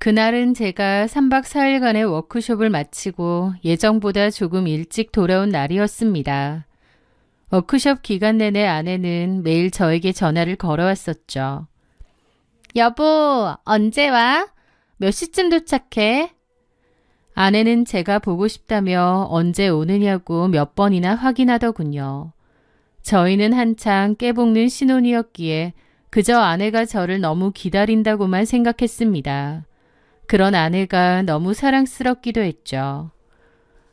그날은 제가 3박 4일간의 워크숍을 마치고 예정보다 조금 일찍 돌아온 날이었습니다. 워크숍 기간 내내 아내는 매일 저에게 전화를 걸어왔었죠. 여보, 언제 와? 몇 시쯤 도착해? 아내는 제가 보고 싶다며 언제 오느냐고 몇 번이나 확인하더군요. 저희는 한창 깨볶는 신혼이었기에 그저 아내가 저를 너무 기다린다고만 생각했습니다. 그런 아내가 너무 사랑스럽기도 했죠.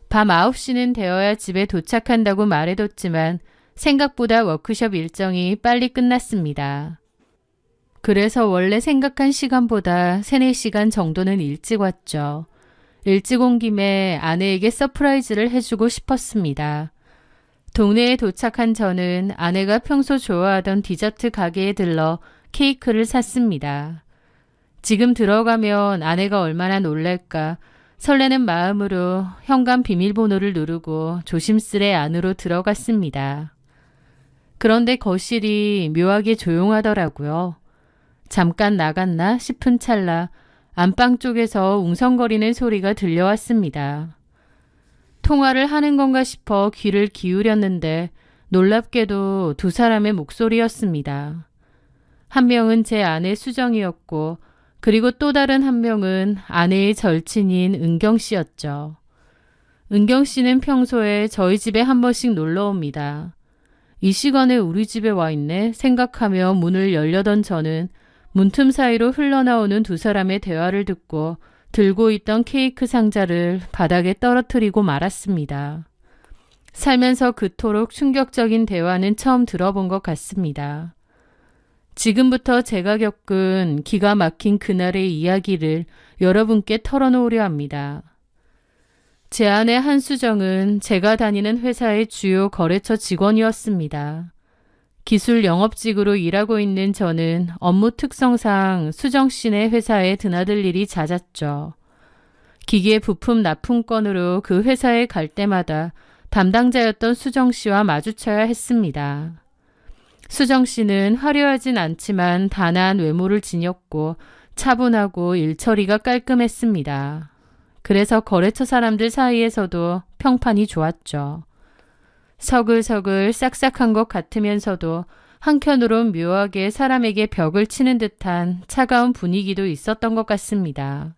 밤 9시는 되어야 집에 도착한다고 말해뒀지만 생각보다 워크숍 일정이 빨리 끝났습니다. 그래서 원래 생각한 시간보다 3, 4시간 정도는 일찍 왔죠. 일찍 온 김에 아내에게 서프라이즈를 해주고 싶었습니다. 동네에 도착한 저는 아내가 평소 좋아하던 디저트 가게에 들러 케이크를 샀습니다. 지금 들어가면 아내가 얼마나 놀랄까 설레는 마음으로 현관 비밀번호를 누르고 조심스레 안으로 들어갔습니다. 그런데 거실이 묘하게 조용하더라고요. 잠깐 나갔나 싶은 찰나 안방 쪽에서 웅성거리는 소리가 들려왔습니다. 통화를 하는 건가 싶어 귀를 기울였는데 놀랍게도 두 사람의 목소리였습니다. 한 명은 제 아내 수정이었고 그리고 또 다른 한 명은 아내의 절친인 은경 씨였죠. 은경 씨는 평소에 저희 집에 한 번씩 놀러 옵니다. 이 시간에 우리 집에 와 있네 생각하며 문을 열려던 저는 문틈 사이로 흘러나오는 두 사람의 대화를 듣고 들고 있던 케이크 상자를 바닥에 떨어뜨리고 말았습니다. 살면서 그토록 충격적인 대화는 처음 들어본 것 같습니다. 지금부터 제가 겪은 기가 막힌 그날의 이야기를 여러분께 털어놓으려 합니다. 제 아내 한수정은 제가 다니는 회사의 주요 거래처 직원이었습니다. 기술 영업직으로 일하고 있는 저는 업무 특성상 수정 씨네 회사에 드나들 일이 잦았죠. 기계 부품 납품 건으로 그 회사에 갈 때마다 담당자였던 수정 씨와 마주쳐야 했습니다. 수정 씨는 화려하진 않지만 단아한 외모를 지녔고 차분하고 일처리가 깔끔했습니다. 그래서 거래처 사람들 사이에서도 평판이 좋았죠. 서글서글 싹싹한 것 같으면서도 한켠으론 묘하게 사람에게 벽을 치는 듯한 차가운 분위기도 있었던 것 같습니다.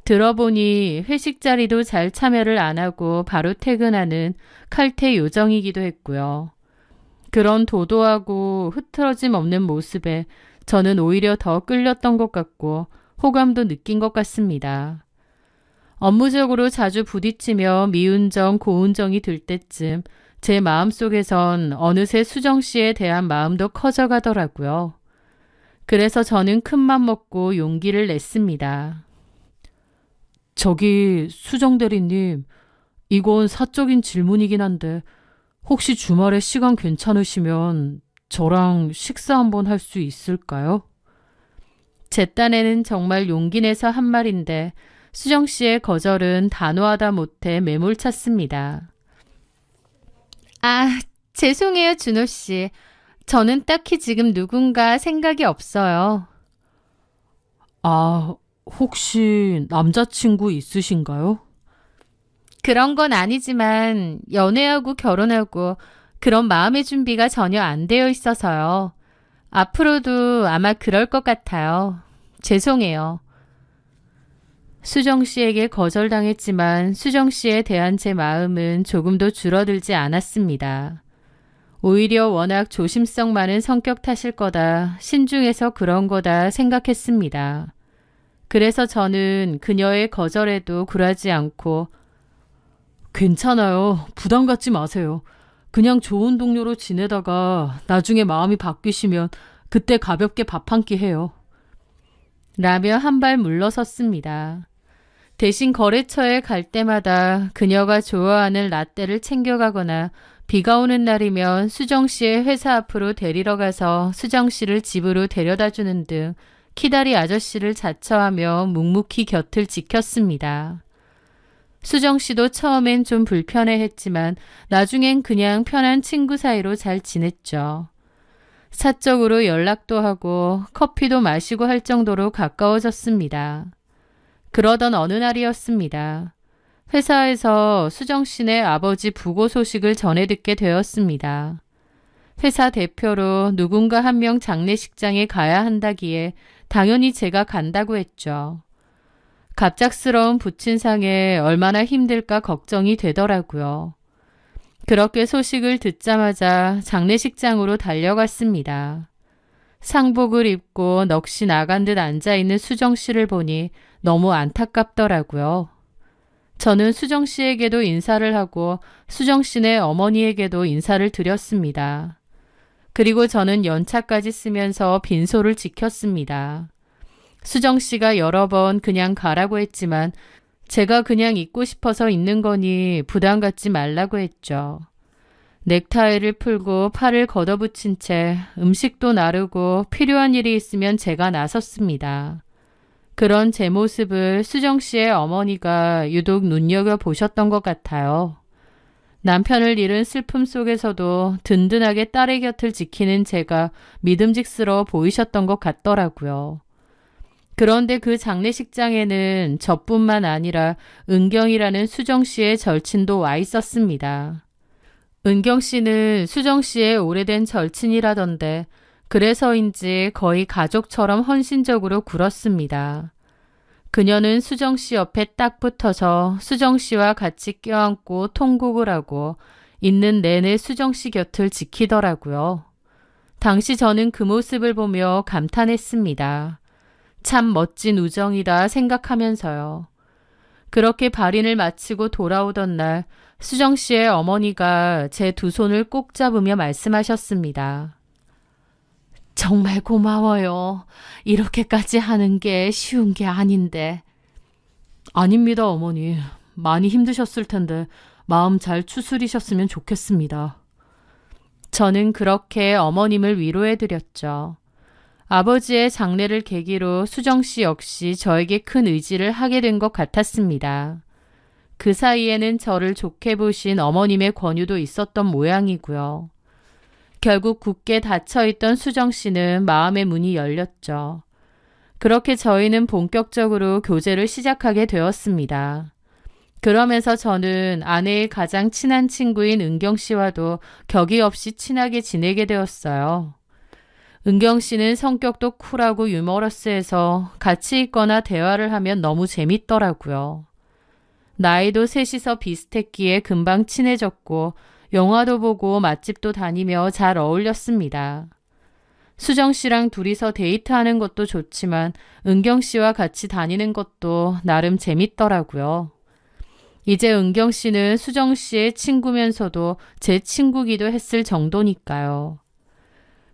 들어보니 회식 자리도 잘 참여를 안 하고 바로 퇴근하는 칼퇴 요정이기도 했고요. 그런 도도하고 흐트러짐 없는 모습에 저는 오히려 더 끌렸던 것 같고 호감도 느낀 것 같습니다. 업무적으로 자주 부딪히며 미운정, 고운정이 들 때쯤 제 마음속에선 어느새 수정 씨에 대한 마음도 커져가더라고요. 그래서 저는 큰맘 먹고 용기를 냈습니다. 저기 수정 대리님, 이건 사적인 질문이긴 한데 혹시 주말에 시간 괜찮으시면 저랑 식사 한번 할 수 있을까요? 제 딴에는 정말 용기 내서 한 말인데 수정 씨의 거절은 단호하다 못해 매몰찼습니다. 아, 죄송해요, 준호 씨. 저는 딱히 지금 누군가 생각이 없어요. 아, 혹시 남자친구 있으신가요? 그런 건 아니지만 연애하고 결혼하고 그런 마음의 준비가 전혀 안 되어 있어서요. 앞으로도 아마 그럴 것 같아요. 죄송해요. 수정 씨에게 거절당했지만 수정 씨에 대한 제 마음은 조금도 줄어들지 않았습니다. 오히려 워낙 조심성 많은 성격 탓일 거다, 신중해서 그런 거다 생각했습니다. 그래서 저는 그녀의 거절에도 굴하지 않고 괜찮아요. 부담 갖지 마세요. 그냥 좋은 동료로 지내다가 나중에 마음이 바뀌시면 그때 가볍게 밥 한 끼 해요. 라며 한 발 물러섰습니다. 대신 거래처에 갈 때마다 그녀가 좋아하는 라떼를 챙겨가거나 비가 오는 날이면 수정 씨의 회사 앞으로 데리러 가서 수정 씨를 집으로 데려다주는 등 키다리 아저씨를 자처하며 묵묵히 곁을 지켰습니다. 수정 씨도 처음엔 좀 불편해했지만 나중엔 그냥 편한 친구 사이로 잘 지냈죠. 사적으로 연락도 하고 커피도 마시고 할 정도로 가까워졌습니다. 그러던 어느 날이었습니다. 회사에서 수정 씨네 아버지 부고 소식을 전해 듣게 되었습니다. 회사 대표로 누군가 한 명 장례식장에 가야 한다기에 당연히 제가 간다고 했죠. 갑작스러운 부친상에 얼마나 힘들까 걱정이 되더라고요. 그렇게 소식을 듣자마자 장례식장으로 달려갔습니다. 상복을 입고 넋이 나간 듯 앉아있는 수정 씨를 보니 너무 안타깝더라고요. 저는 수정 씨에게도 인사를 하고 수정 씨네 어머니에게도 인사를 드렸습니다. 그리고 저는 연차까지 쓰면서 빈소를 지켰습니다. 수정 씨가 여러 번 그냥 가라고 했지만 제가 그냥 있고 싶어서 있는 거니 부담 갖지 말라고 했죠. 넥타이를 풀고 팔을 걷어붙인 채 음식도 나르고 필요한 일이 있으면 제가 나섰습니다. 그런 제 모습을 수정 씨의 어머니가 유독 눈여겨보셨던 것 같아요. 남편을 잃은 슬픔 속에서도 든든하게 딸의 곁을 지키는 제가 믿음직스러워 보이셨던 것 같더라고요. 그런데 그 장례식장에는 저뿐만 아니라 은경이라는 수정 씨의 절친도 와 있었습니다. 은경 씨는 수정 씨의 오래된 절친이라던데 그래서인지 거의 가족처럼 헌신적으로 굴었습니다. 그녀는 수정 씨 옆에 딱 붙어서 수정 씨와 같이 껴안고 통곡을 하고 있는 내내 수정 씨 곁을 지키더라고요. 당시 저는 그 모습을 보며 감탄했습니다. 참 멋진 우정이다 생각하면서요. 그렇게 발인을 마치고 돌아오던 날 수정 씨의 어머니가 제 두 손을 꼭 잡으며 말씀하셨습니다. 정말 고마워요. 이렇게까지 하는 게 쉬운 게 아닌데. 아닙니다, 어머니. 많이 힘드셨을 텐데 마음 잘 추스리셨으면 좋겠습니다. 저는 그렇게 어머님을 위로해드렸죠. 아버지의 장례를 계기로 수정 씨 역시 저에게 큰 의지를 하게 된 것 같았습니다. 그 사이에는 저를 좋게 보신 어머님의 권유도 있었던 모양이고요. 결국 굳게 닫혀있던 수정 씨는 마음의 문이 열렸죠. 그렇게 저희는 본격적으로 교제를 시작하게 되었습니다. 그러면서 저는 아내의 가장 친한 친구인 은경 씨와도 격이 없이 친하게 지내게 되었어요. 은경 씨는 성격도 쿨하고 유머러스해서 같이 있거나 대화를 하면 너무 재밌더라고요. 나이도 셋이서 비슷했기에 금방 친해졌고 영화도 보고 맛집도 다니며 잘 어울렸습니다. 수정 씨랑 둘이서 데이트하는 것도 좋지만 은경 씨와 같이 다니는 것도 나름 재밌더라고요. 이제 은경 씨는 수정 씨의 친구면서도 제 친구기도 했을 정도니까요.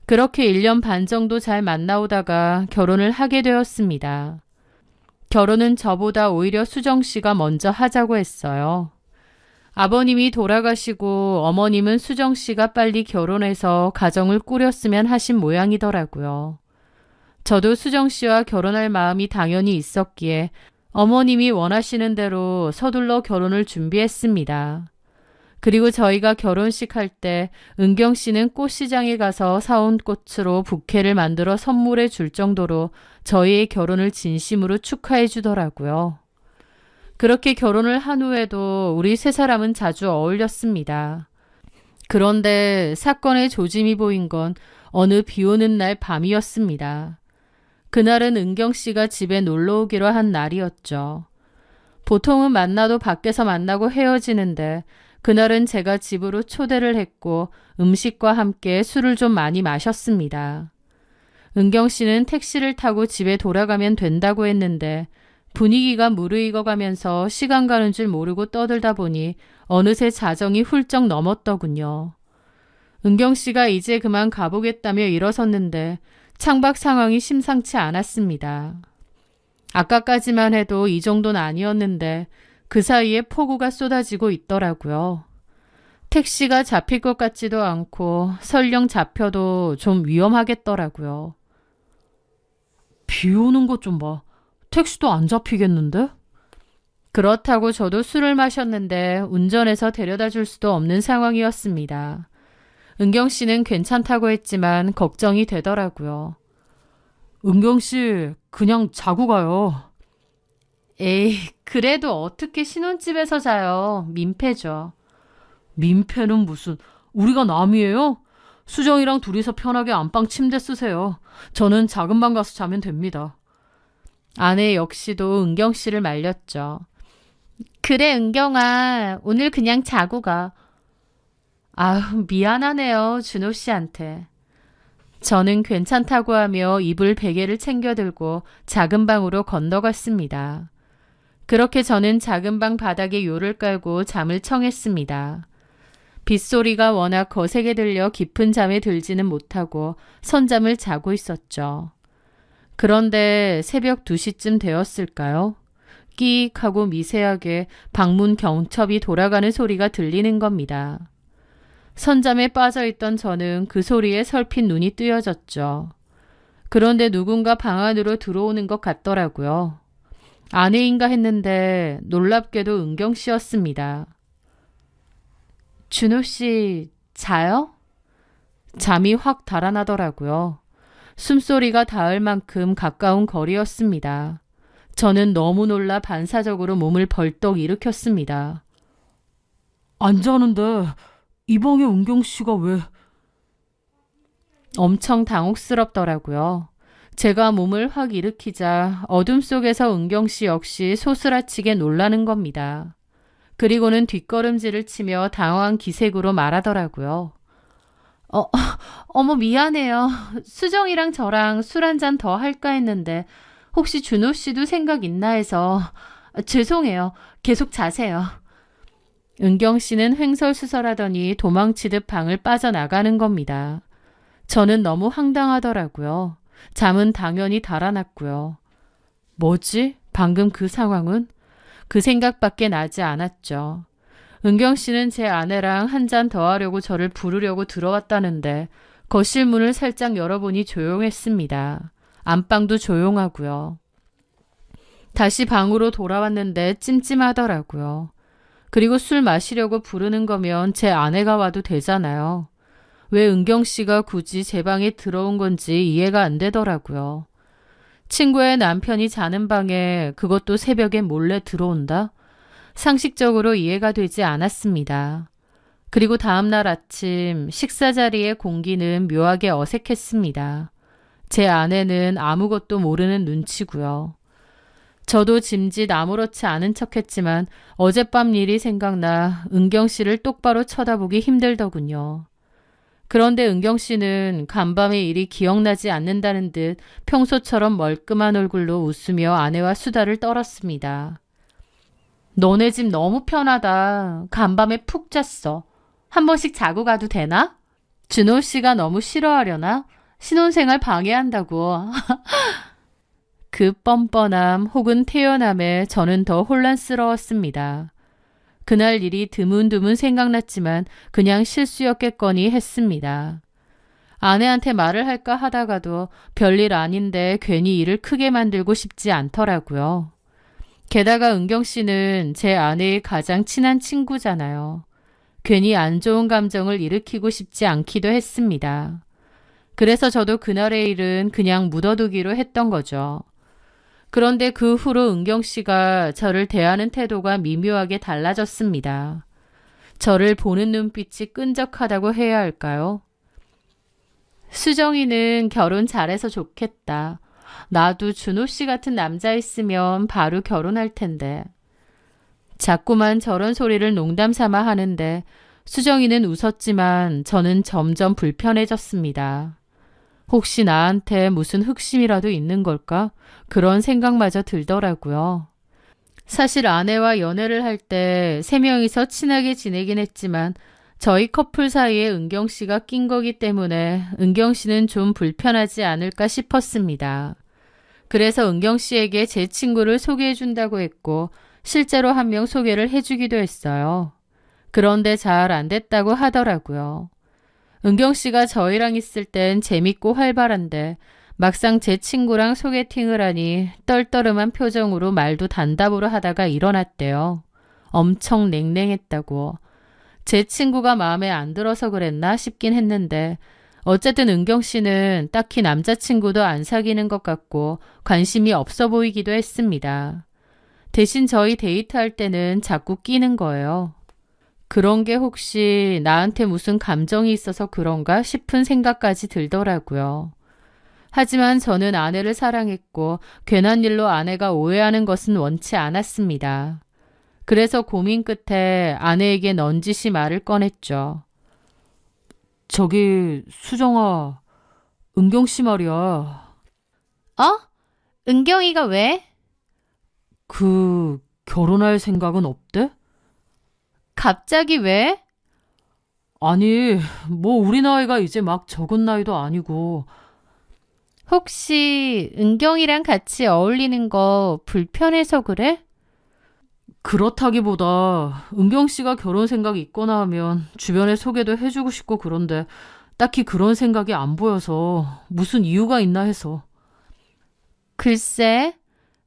그렇게 1년 반 정도 잘 만나오다가 결혼을 하게 되었습니다. 결혼은 저보다 오히려 수정 씨가 먼저 하자고 했어요. 아버님이 돌아가시고 어머님은 수정 씨가 빨리 결혼해서 가정을 꾸렸으면 하신 모양이더라고요. 저도 수정 씨와 결혼할 마음이 당연히 있었기에 어머님이 원하시는 대로 서둘러 결혼을 준비했습니다. 그리고 저희가 결혼식 할 때 은경 씨는 꽃시장에 가서 사온 꽃으로 부케를 만들어 선물해 줄 정도로 저희의 결혼을 진심으로 축하해 주더라고요. 그렇게 결혼을 한 후에도 우리 세 사람은 자주 어울렸습니다. 그런데 사건의 조짐이 보인 건 어느 비 오는 날 밤이었습니다. 그날은 은경 씨가 집에 놀러 오기로 한 날이었죠. 보통은 만나도 밖에서 만나고 헤어지는데 그날은 제가 집으로 초대를 했고 음식과 함께 술을 좀 많이 마셨습니다. 은경 씨는 택시를 타고 집에 돌아가면 된다고 했는데 분위기가 무르익어가면서 시간 가는 줄 모르고 떠들다 보니 어느새 자정이 훌쩍 넘었더군요. 은경 씨가 이제 그만 가보겠다며 일어섰는데 창밖 상황이 심상치 않았습니다. 아까까지만 해도 이 정도는 아니었는데 그 사이에 폭우가 쏟아지고 있더라고요. 택시가 잡힐 것 같지도 않고 설령 잡혀도 좀 위험하겠더라고요. 비 오는 것 좀 봐. 택시도 안 잡히겠는데? 그렇다고 저도 술을 마셨는데 운전해서 데려다 줄 수도 없는 상황이었습니다. 은경 씨는 괜찮다고 했지만 걱정이 되더라고요. 은경 씨, 그냥 자고 가요. 에이, 그래도 어떻게 신혼집에서 자요? 민폐죠. 민폐는 무슨, 우리가 남이에요? 수정이랑 둘이서 편하게 안방 침대 쓰세요. 저는 작은 방 가서 자면 됩니다. 아내 역시도 은경 씨를 말렸죠. 그래, 은경아. 오늘 그냥 자고 가. 아휴, 미안하네요, 준호 씨한테. 저는 괜찮다고 하며 이불 베개를 챙겨들고 작은 방으로 건너갔습니다. 그렇게 저는 작은 방 바닥에 요를 깔고 잠을 청했습니다. 빗소리가 워낙 거세게 들려 깊은 잠에 들지는 못하고 선잠을 자고 있었죠. 그런데 새벽 2시쯤 되었을까요? 끼익 하고 미세하게 방문 경첩이 돌아가는 소리가 들리는 겁니다. 선잠에 빠져있던 저는 그 소리에 설핏 눈이 뜨여졌죠. 그런데 누군가 방 안으로 들어오는 것 같더라고요. 아내인가 했는데 놀랍게도 은경 씨였습니다. 준호 씨, 자요? 잠이 확 달아나더라고요. 숨소리가 닿을 만큼 가까운 거리였습니다. 저는 너무 놀라 반사적으로 몸을 벌떡 일으켰습니다. 안 자는데 이 방에 은경 씨가 왜... 엄청 당혹스럽더라고요. 제가 몸을 확 일으키자 어둠 속에서 은경 씨 역시 소스라치게 놀라는 겁니다. 그리고는 뒷걸음질을 치며 당황한 기색으로 말하더라고요. 어머 미안해요. 수정이랑 저랑 술 한 잔 더 할까 했는데 혹시 준호 씨도 생각 있나 해서 죄송해요. 계속 자세요. 은경 씨는 횡설수설하더니 도망치듯 방을 빠져나가는 겁니다. 저는 너무 황당하더라고요. 잠은 당연히 달아났고요. 뭐지? 방금 그 상황은? 그 생각밖에 나지 않았죠. 은경 씨는 제 아내랑 한 잔 더 하려고 저를 부르려고 들어왔다는데 거실 문을 살짝 열어보니 조용했습니다. 안방도 조용하고요. 다시 방으로 돌아왔는데 찜찜하더라고요. 그리고 술 마시려고 부르는 거면 제 아내가 와도 되잖아요. 왜 은경 씨가 굳이 제 방에 들어온 건지 이해가 안 되더라고요. 친구의 남편이 자는 방에 그것도 새벽에 몰래 들어온다? 상식적으로 이해가 되지 않았습니다. 그리고 다음날 아침 식사 자리의 공기는 묘하게 어색했습니다. 제 아내는 아무것도 모르는 눈치고요. 저도 짐짓 아무렇지 않은 척했지만 어젯밤 일이 생각나 은경 씨를 똑바로 쳐다보기 힘들더군요. 그런데 은경 씨는 간밤의 일이 기억나지 않는다는 듯 평소처럼 멀끔한 얼굴로 웃으며 아내와 수다를 떨었습니다. 너네 집 너무 편하다. 간밤에 푹 잤어. 한 번씩 자고 가도 되나? 준호 씨가 너무 싫어하려나? 신혼생활 방해한다고. 그 뻔뻔함 혹은 태연함에 저는 더 혼란스러웠습니다. 그날 일이 드문드문 생각났지만 그냥 실수였겠거니 했습니다. 아내한테 말을 할까 하다가도 별일 아닌데 괜히 일을 크게 만들고 싶지 않더라고요. 게다가 은경 씨는 제 아내의 가장 친한 친구잖아요. 괜히 안 좋은 감정을 일으키고 싶지 않기도 했습니다. 그래서 저도 그날의 일은 그냥 묻어두기로 했던 거죠. 그런데 그 후로 은경 씨가 저를 대하는 태도가 미묘하게 달라졌습니다. 저를 보는 눈빛이 끈적하다고 해야 할까요? 수정이는 결혼 잘해서 좋겠다. 나도 준호 씨 같은 남자 있으면 바로 결혼할 텐데. 자꾸만 저런 소리를 농담 삼아 하는데 수정이는 웃었지만 저는 점점 불편해졌습니다. 혹시 나한테 무슨 흑심이라도 있는 걸까? 그런 생각마저 들더라고요. 사실 아내와 연애를 할 때 3명이서 친하게 지내긴 했지만 저희 커플 사이에 은경 씨가 낀 거기 때문에 은경 씨는 좀 불편하지 않을까 싶었습니다. 그래서 은경 씨에게 제 친구를 소개해 준다고 했고 실제로 한 명 소개를 해주기도 했어요. 그런데 잘 안 됐다고 하더라고요. 은경 씨가 저희랑 있을 땐 재밌고 활발한데 막상 제 친구랑 소개팅을 하니 떨떠름한 표정으로 말도 단답으로 하다가 일어났대요. 엄청 냉랭했다고. 제 친구가 마음에 안 들어서 그랬나 싶긴 했는데 어쨌든 은경 씨는 딱히 남자친구도 안 사귀는 것 같고 관심이 없어 보이기도 했습니다. 대신 저희 데이트할 때는 자꾸 끼는 거예요. 그런 게 혹시 나한테 무슨 감정이 있어서 그런가 싶은 생각까지 들더라고요. 하지만 저는 아내를 사랑했고 괜한 일로 아내가 오해하는 것은 원치 않았습니다. 그래서 고민 끝에 아내에게 넌지시 말을 꺼냈죠. 저기, 수정아, 은경 씨 말이야. 어? 은경이가 왜? 결혼할 생각은 없대? 갑자기 왜? 아니, 뭐 우리 나이가 이제 막 적은 나이도 아니고. 혹시 은경이랑 같이 어울리는 거 불편해서 그래? 그렇다기보다 은경 씨가 결혼 생각이 있거나 하면 주변에 소개도 해주고 싶고 그런데 딱히 그런 생각이 안 보여서 무슨 이유가 있나 해서. 글쎄,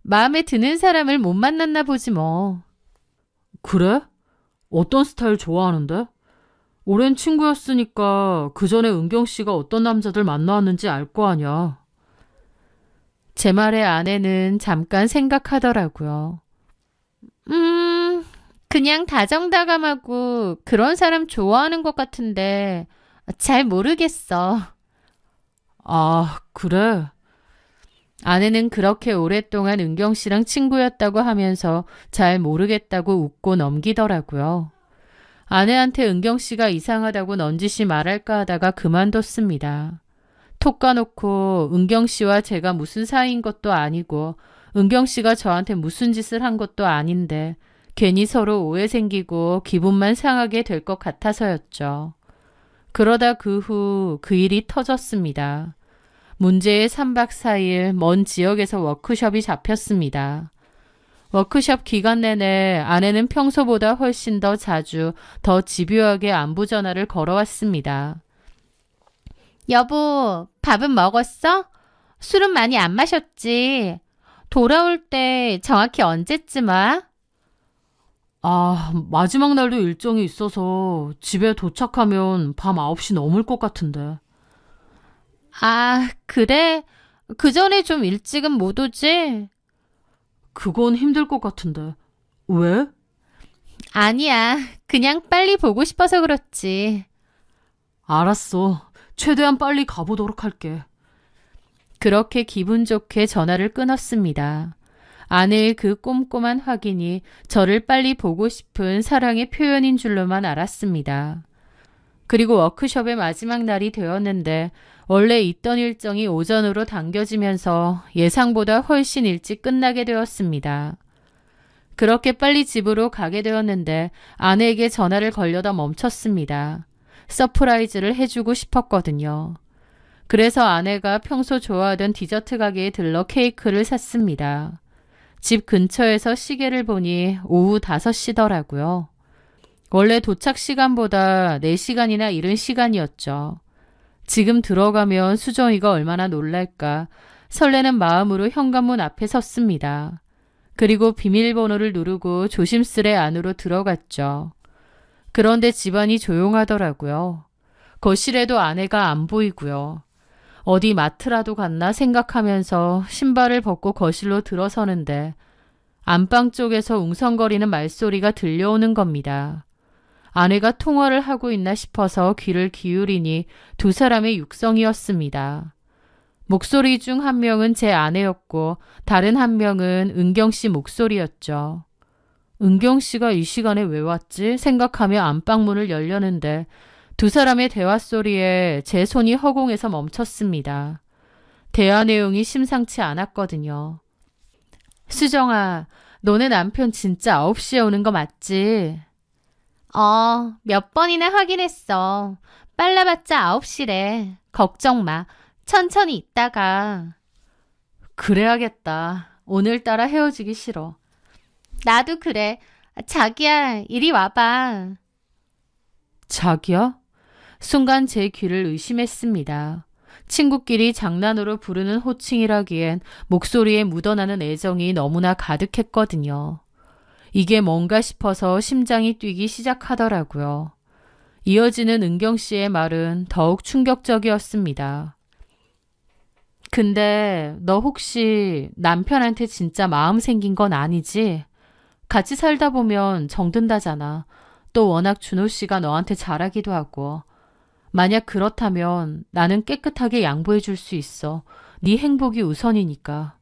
마음에 드는 사람을 못 만났나 보지 뭐. 그래? 어떤 스타일 좋아하는데? 오랜 친구였으니까 그 전에 은경 씨가 어떤 남자들 만나왔는지 알 거 아니야. 제 말에 아내는 잠깐 생각하더라고요. 그냥 다정다감하고 그런 사람 좋아하는 것 같은데 잘 모르겠어. 아, 그래? 아내는 그렇게 오랫동안 은경 씨랑 친구였다고 하면서 잘 모르겠다고 웃고 넘기더라고요. 아내한테 은경 씨가 이상하다고 넌지시 말할까 하다가 그만뒀습니다. 톡 까놓고 은경 씨와 제가 무슨 사이인 것도 아니고 은경 씨가 저한테 무슨 짓을 한 것도 아닌데 괜히 서로 오해 생기고 기분만 상하게 될 것 같아서였죠. 그러다 그 후 그 일이 터졌습니다. 문제의 3박 4일 먼 지역에서 워크숍이 잡혔습니다. 워크숍 기간 내내 아내는 평소보다 훨씬 더 자주 더 집요하게 안부 전화를 걸어왔습니다. 여보, 밥은 먹었어? 술은 많이 안 마셨지? 돌아올 때 정확히 언제쯤 와? 아, 마지막 날도 일정이 있어서 집에 도착하면 밤 9시 넘을 것 같은데. 아, 그래? 그 전에 좀 일찍은 못 오지? 그건 힘들 것 같은데. 왜? 아니야. 그냥 빨리 보고 싶어서 그렇지. 알았어. 최대한 빨리 가보도록 할게. 그렇게 기분 좋게 전화를 끊었습니다. 아내의 그 꼼꼼한 확인이 저를 빨리 보고 싶은 사랑의 표현인 줄로만 알았습니다. 그리고 워크숍의 마지막 날이 되었는데 원래 있던 일정이 오전으로 당겨지면서 예상보다 훨씬 일찍 끝나게 되었습니다. 그렇게 빨리 집으로 가게 되었는데 아내에게 전화를 걸려다 멈췄습니다. 서프라이즈를 해주고 싶었거든요. 그래서 아내가 평소 좋아하던 디저트 가게에 들러 케이크를 샀습니다. 집 근처에서 시계를 보니 오후 5시더라고요. 원래 도착 시간보다 4시간이나 이른 시간이었죠. 지금 들어가면 수정이가 얼마나 놀랄까 설레는 마음으로 현관문 앞에 섰습니다. 그리고 비밀번호를 누르고 조심스레 안으로 들어갔죠. 그런데 집안이 조용하더라고요. 거실에도 아내가 안 보이고요. 어디 마트라도 갔나 생각하면서 신발을 벗고 거실로 들어서는데 안방 쪽에서 웅성거리는 말소리가 들려오는 겁니다. 아내가 통화를 하고 있나 싶어서 귀를 기울이니 두 사람의 육성이었습니다. 목소리 중 한 명은 제 아내였고 다른 한 명은 은경 씨 목소리였죠. 은경 씨가 이 시간에 왜 왔지? 생각하며 안방문을 열려는데 두 사람의 대화 소리에 제 손이 허공에서 멈췄습니다. 대화 내용이 심상치 않았거든요. 수정아, 너네 남편 진짜 9시에 오는 거 맞지? 몇 번이나 확인했어. 빨라봤자 9시래. 걱정 마. 천천히 있다가. 그래야겠다. 오늘따라 헤어지기 싫어. 나도 그래. 자기야, 이리 와봐. 자기야? 순간 제 귀를 의심했습니다. 친구끼리 장난으로 부르는 호칭이라기엔 목소리에 묻어나는 애정이 너무나 가득했거든요. 이게 뭔가 싶어서 심장이 뛰기 시작하더라고요. 이어지는 은경 씨의 말은 더욱 충격적이었습니다. 근데 너 혹시 남편한테 진짜 마음 생긴 건 아니지? 같이 살다 보면 정든다잖아. 또 워낙 준호 씨가 너한테 잘하기도 하고. 만약 그렇다면 나는 깨끗하게 양보해 줄 수 있어. 네 행복이 우선이니까.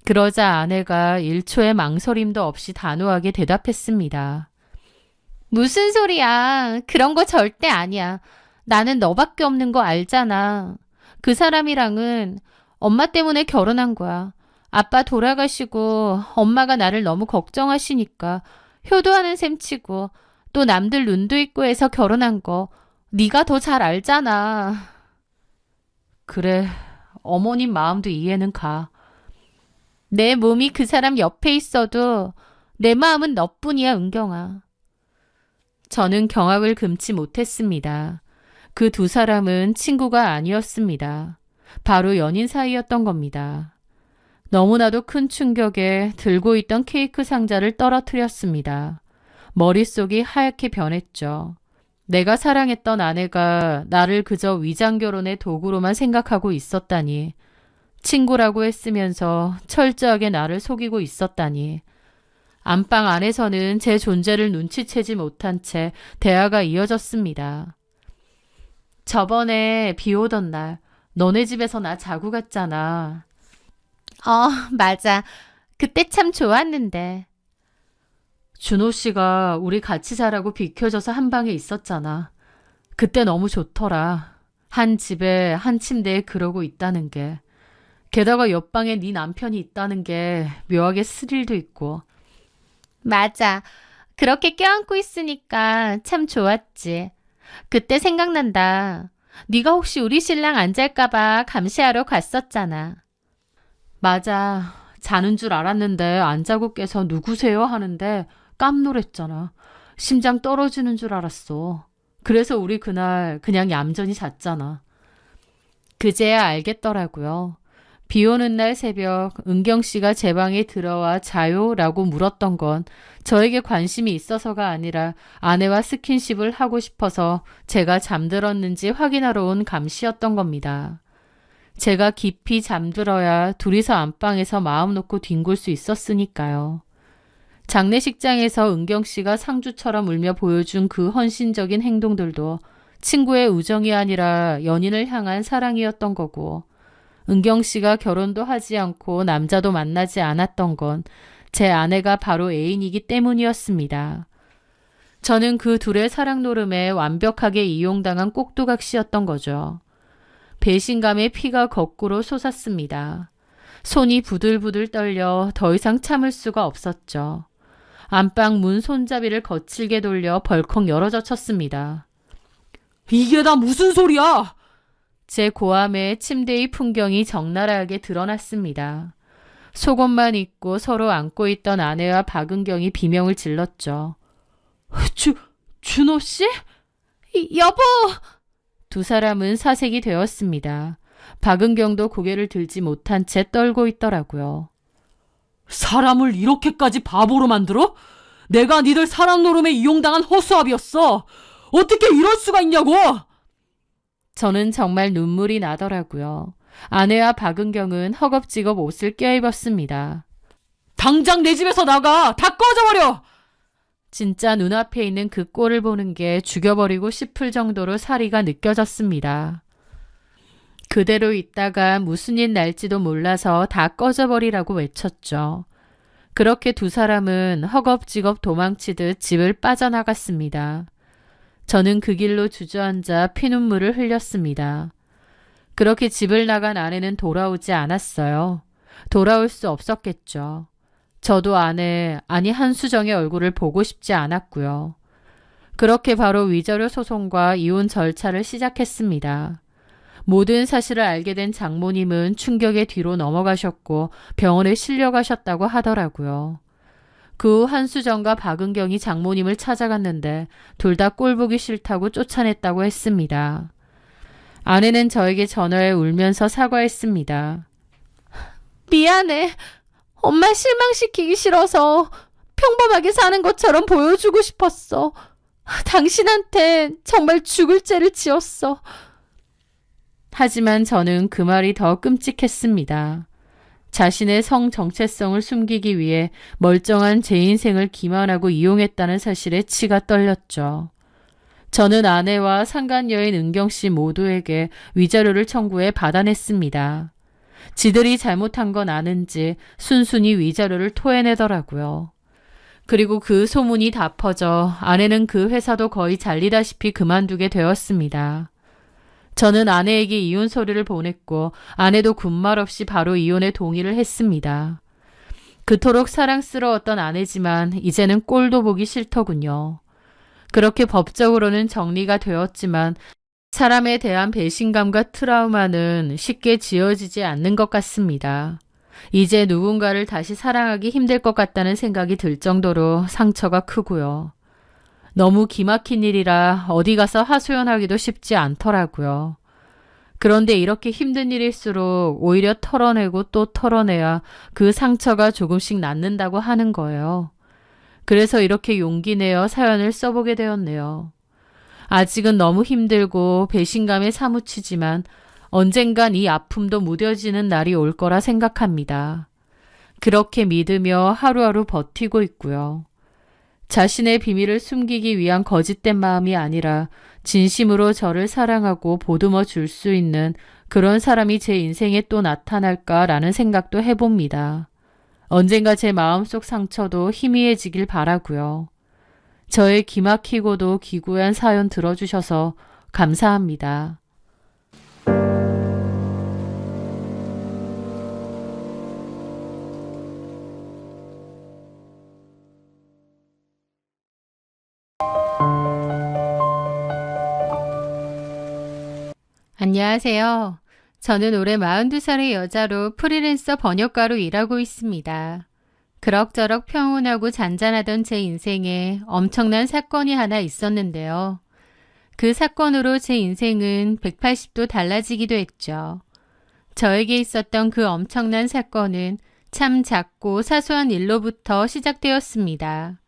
그러자 아내가 1초의 망설임도 없이 단호하게 대답했습니다. 무슨 소리야. 그런 거 절대 아니야. 나는 너밖에 없는 거 알잖아. 그 사람이랑은 엄마 때문에 결혼한 거야. 아빠 돌아가시고 엄마가 나를 너무 걱정하시니까 효도하는 셈 치고 또 남들 눈도 있고 해서 결혼한 거 네가 더 잘 알잖아. 그래, 어머님 마음도 이해는 가. 내 몸이 그 사람 옆에 있어도 내 마음은 너뿐이야, 은경아. 저는 경악을 금치 못했습니다. 그 두 사람은 친구가 아니었습니다. 바로 연인 사이였던 겁니다. 너무나도 큰 충격에 들고 있던 케이크 상자를 떨어뜨렸습니다. 머릿속이 하얗게 변했죠. 내가 사랑했던 아내가 나를 그저 위장결혼의 도구로만 생각하고 있었다니. 친구라고 했으면서 철저하게 나를 속이고 있었다니. 안방 안에서는 제 존재를 눈치채지 못한 채 대화가 이어졌습니다. 저번에 비 오던 날 너네 집에서 나 자고 갔잖아. 맞아. 그때 참 좋았는데. 준호 씨가 우리 같이 자라고 비켜줘서 한 방에 있었잖아. 그때 너무 좋더라. 한 집에 한 침대에 그러고 있다는 게. 게다가 옆방에 네 남편이 있다는 게 묘하게 스릴도 있고. 맞아. 그렇게 껴안고 있으니까 참 좋았지. 그때 생각난다. 네가 혹시 우리 신랑 안 잘까 봐 감시하러 갔었잖아. 맞아. 자는 줄 알았는데 안 자고 깨서 누구세요 하는데 깜놀했잖아. 심장 떨어지는 줄 알았어. 그래서 우리 그날 그냥 얌전히 잤잖아. 그제야 알겠더라고요. 비 오는 날 새벽 은경 씨가 제 방에 들어와 자요? 라고 물었던 건 저에게 관심이 있어서가 아니라 아내와 스킨십을 하고 싶어서 제가 잠들었는지 확인하러 온 감시였던 겁니다. 제가 깊이 잠들어야 둘이서 안방에서 마음 놓고 뒹굴 수 있었으니까요. 장례식장에서 은경 씨가 상주처럼 울며 보여준 그 헌신적인 행동들도 친구의 우정이 아니라 연인을 향한 사랑이었던 거고, 은경 씨가 결혼도 하지 않고 남자도 만나지 않았던 건 제 아내가 바로 애인이기 때문이었습니다. 저는 그 둘의 사랑 노름에 완벽하게 이용당한 꼭두각시였던 거죠. 배신감에 피가 거꾸로 솟았습니다. 손이 부들부들 떨려 더 이상 참을 수가 없었죠. 안방 문 손잡이를 거칠게 돌려 벌컥 열어젖혔습니다. 이게 다 무슨 소리야? 제 고함에 침대의 풍경이 적나라하게 드러났습니다. 속옷만 입고 서로 안고 있던 아내와 박은경이 비명을 질렀죠. 준호 씨? 여보! 두 사람은 사색이 되었습니다. 박은경도 고개를 들지 못한 채 떨고 있더라고요. 사람을 이렇게까지 바보로 만들어? 내가 니들 사랑 노름에 이용당한 허수아비였어. 어떻게 이럴 수가 있냐고! 저는 정말 눈물이 나더라고요. 아내와 박은경은 허겁지겁 옷을 껴입었습니다. 당장 내 집에서 나가! 다 꺼져버려! 진짜 눈앞에 있는 그 꼴을 보는 게 죽여버리고 싶을 정도로 사리가 느껴졌습니다. 그대로 있다가 무슨 일 날지도 몰라서 다 꺼져버리라고 외쳤죠. 그렇게 두 사람은 허겁지겁 도망치듯 집을 빠져나갔습니다. 저는 그 길로 주저앉아 피눈물을 흘렸습니다. 그렇게 집을 나간 아내는 돌아오지 않았어요. 돌아올 수 없었겠죠. 저도 아내, 아니 한수정의 얼굴을 보고 싶지 않았고요. 그렇게 바로 위자료 소송과 이혼 절차를 시작했습니다. 모든 사실을 알게 된 장모님은 충격의 뒤로 넘어가셨고 병원에 실려가셨다고 하더라고요. 그 후 한수정과 박은경이 장모님을 찾아갔는데 둘 다 꼴보기 싫다고 쫓아냈다고 했습니다. 아내는 저에게 전화해 울면서 사과했습니다. 미안해. 엄마 실망시키기 싫어서 평범하게 사는 것처럼 보여주고 싶었어. 당신한테 정말 죽을 죄를 지었어. 하지만 저는 그 말이 더 끔찍했습니다. 자신의 성 정체성을 숨기기 위해 멀쩡한 제 인생을 기만하고 이용했다는 사실에 치가 떨렸죠. 저는 아내와 상간녀인 은경 씨 모두에게 위자료를 청구해 받아냈습니다. 지들이 잘못한 건 아는지 순순히 위자료를 토해내더라고요. 그리고 그 소문이 다 퍼져 아내는 그 회사도 거의 잘리다시피 그만두게 되었습니다. 저는 아내에게 이혼 서류를 보냈고 아내도 군말 없이 바로 이혼에 동의를 했습니다. 그토록 사랑스러웠던 아내지만 이제는 꼴도 보기 싫더군요. 그렇게 법적으로는 정리가 되었지만 사람에 대한 배신감과 트라우마는 쉽게 지워지지 않는 것 같습니다. 이제 누군가를 다시 사랑하기 힘들 것 같다는 생각이 들 정도로 상처가 크고요. 너무 기막힌 일이라 어디 가서 하소연하기도 쉽지 않더라고요. 그런데 이렇게 힘든 일일수록 오히려 털어내고 또 털어내야 그 상처가 조금씩 낫는다고 하는 거예요. 그래서 이렇게 용기 내어 사연을 써보게 되었네요. 아직은 너무 힘들고 배신감에 사무치지만 언젠간 이 아픔도 무뎌지는 날이 올 거라 생각합니다. 그렇게 믿으며 하루하루 버티고 있고요. 자신의 비밀을 숨기기 위한 거짓된 마음이 아니라 진심으로 저를 사랑하고 보듬어 줄 수 있는 그런 사람이 제 인생에 또 나타날까라는 생각도 해봅니다. 언젠가 제 마음속 상처도 희미해지길 바라고요. 저의 기막히고도 기구한 사연 들어주셔서 감사합니다. 안녕하세요. 저는 올해 42살의 여자로 프리랜서 번역가로 일하고 있습니다. 그럭저럭 평온하고 잔잔하던 제 인생에 엄청난 사건이 하나 있었는데요. 그 사건으로 제 인생은 180도 달라지기도 했죠. 저에게 있었던 그 엄청난 사건은 참 작고 사소한 일로부터 시작되었습니다.